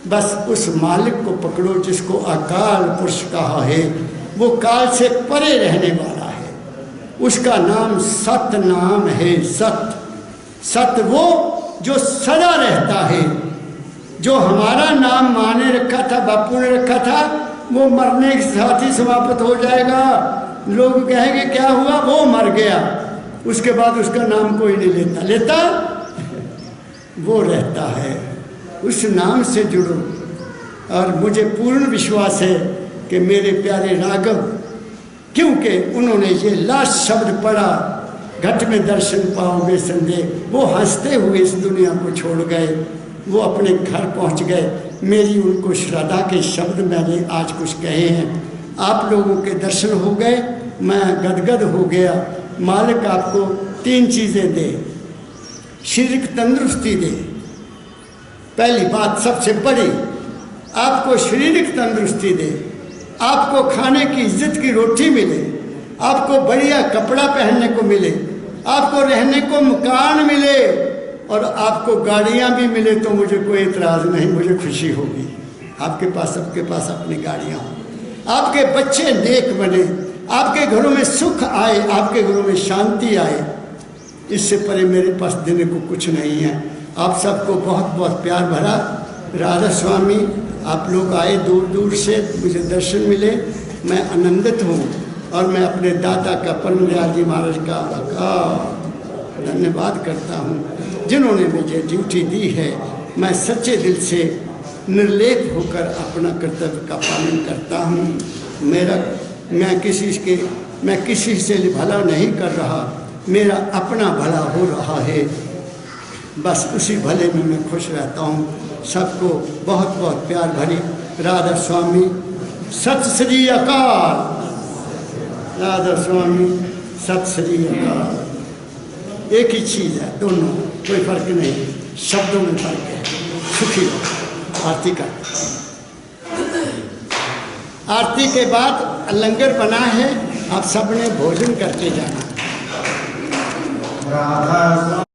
बस उस मालिक को पकड़ो जिसको अकाल पुरुष कहा है। वो काल से परे रहने वाला है, उसका नाम सत नाम है। सत, सत वो जो सदा रहता है। जो हमारा नाम माने रखा था, बापू ने रखा था, वो मरने के साथ ही समाप्त हो जाएगा। लोग कहेंगे क्या हुआ? वो मर गया, उसके बाद उसका नाम कोई नहीं लेता। लेता वो रहता है। उस नाम से जुड़ो। और मुझे पूर्ण विश्वास है कि मेरे प्यारे राघव, क्योंकि उन्होंने ये लास्ट शब्द पढ़ा, घट में दर्शन पाओगे संदेह, वो हंसते हुए इस दुनिया को छोड़ गए, वो अपने घर पहुंच गए। मेरी उनको श्रद्धा के शब्द मैंने आज कुछ कहे हैं। आप लोगों के दर्शन हो गए, मैं गदगद हो गया। मालिक आपको 3 चीज़ें दे। शरीर की तंदुरुस्ती दे, पहली बात सबसे बड़ी, आपको शारीरिक तंदुरुस्ती दे, आपको खाने की इज्जत की रोटी मिले, आपको बढ़िया कपड़ा पहनने को मिले, आपको रहने को मकान मिले, और आपको गाड़ियां भी मिले तो मुझे कोई एतराज़ नहीं, मुझे खुशी होगी। आपके पास, सबके पास अपनी गाड़ियां हों, आपके बच्चे नेक बने, आपके घरों में सुख आए, आपके घरों में शांति आए। इससे परे मेरे पास देने को कुछ नहीं है। आप सबको बहुत बहुत प्यार भरा राधा स्वामी। आप लोग आए दूर दूर से, मुझे दर्शन मिले, मैं आनंदित हूँ। और मैं अपने दादा का, परमदयाल जी महाराज का धन्यवाद करता हूँ जिन्होंने मुझे ड्यूटी दी है। मैं सच्चे दिल से निर्लेप होकर अपना कर्तव्य का पालन करता हूँ। मैं किसी से भला नहीं कर रहा, मेरा अपना भला हो रहा है। बस उसी भले में मैं खुश रहता हूँ। सबको बहुत बहुत प्यार भरी राधा स्वामी। सत श्री अकाल। राधा स्वामी, सत श्री अकाल। एक ही चीज़ है, दोनों, कोई फर्क नहीं, शब्दों में फर्क है। सुखी हो। आरती का, आरती के बाद लंगर बना है, आप सबने भोजन करके जाना। राधा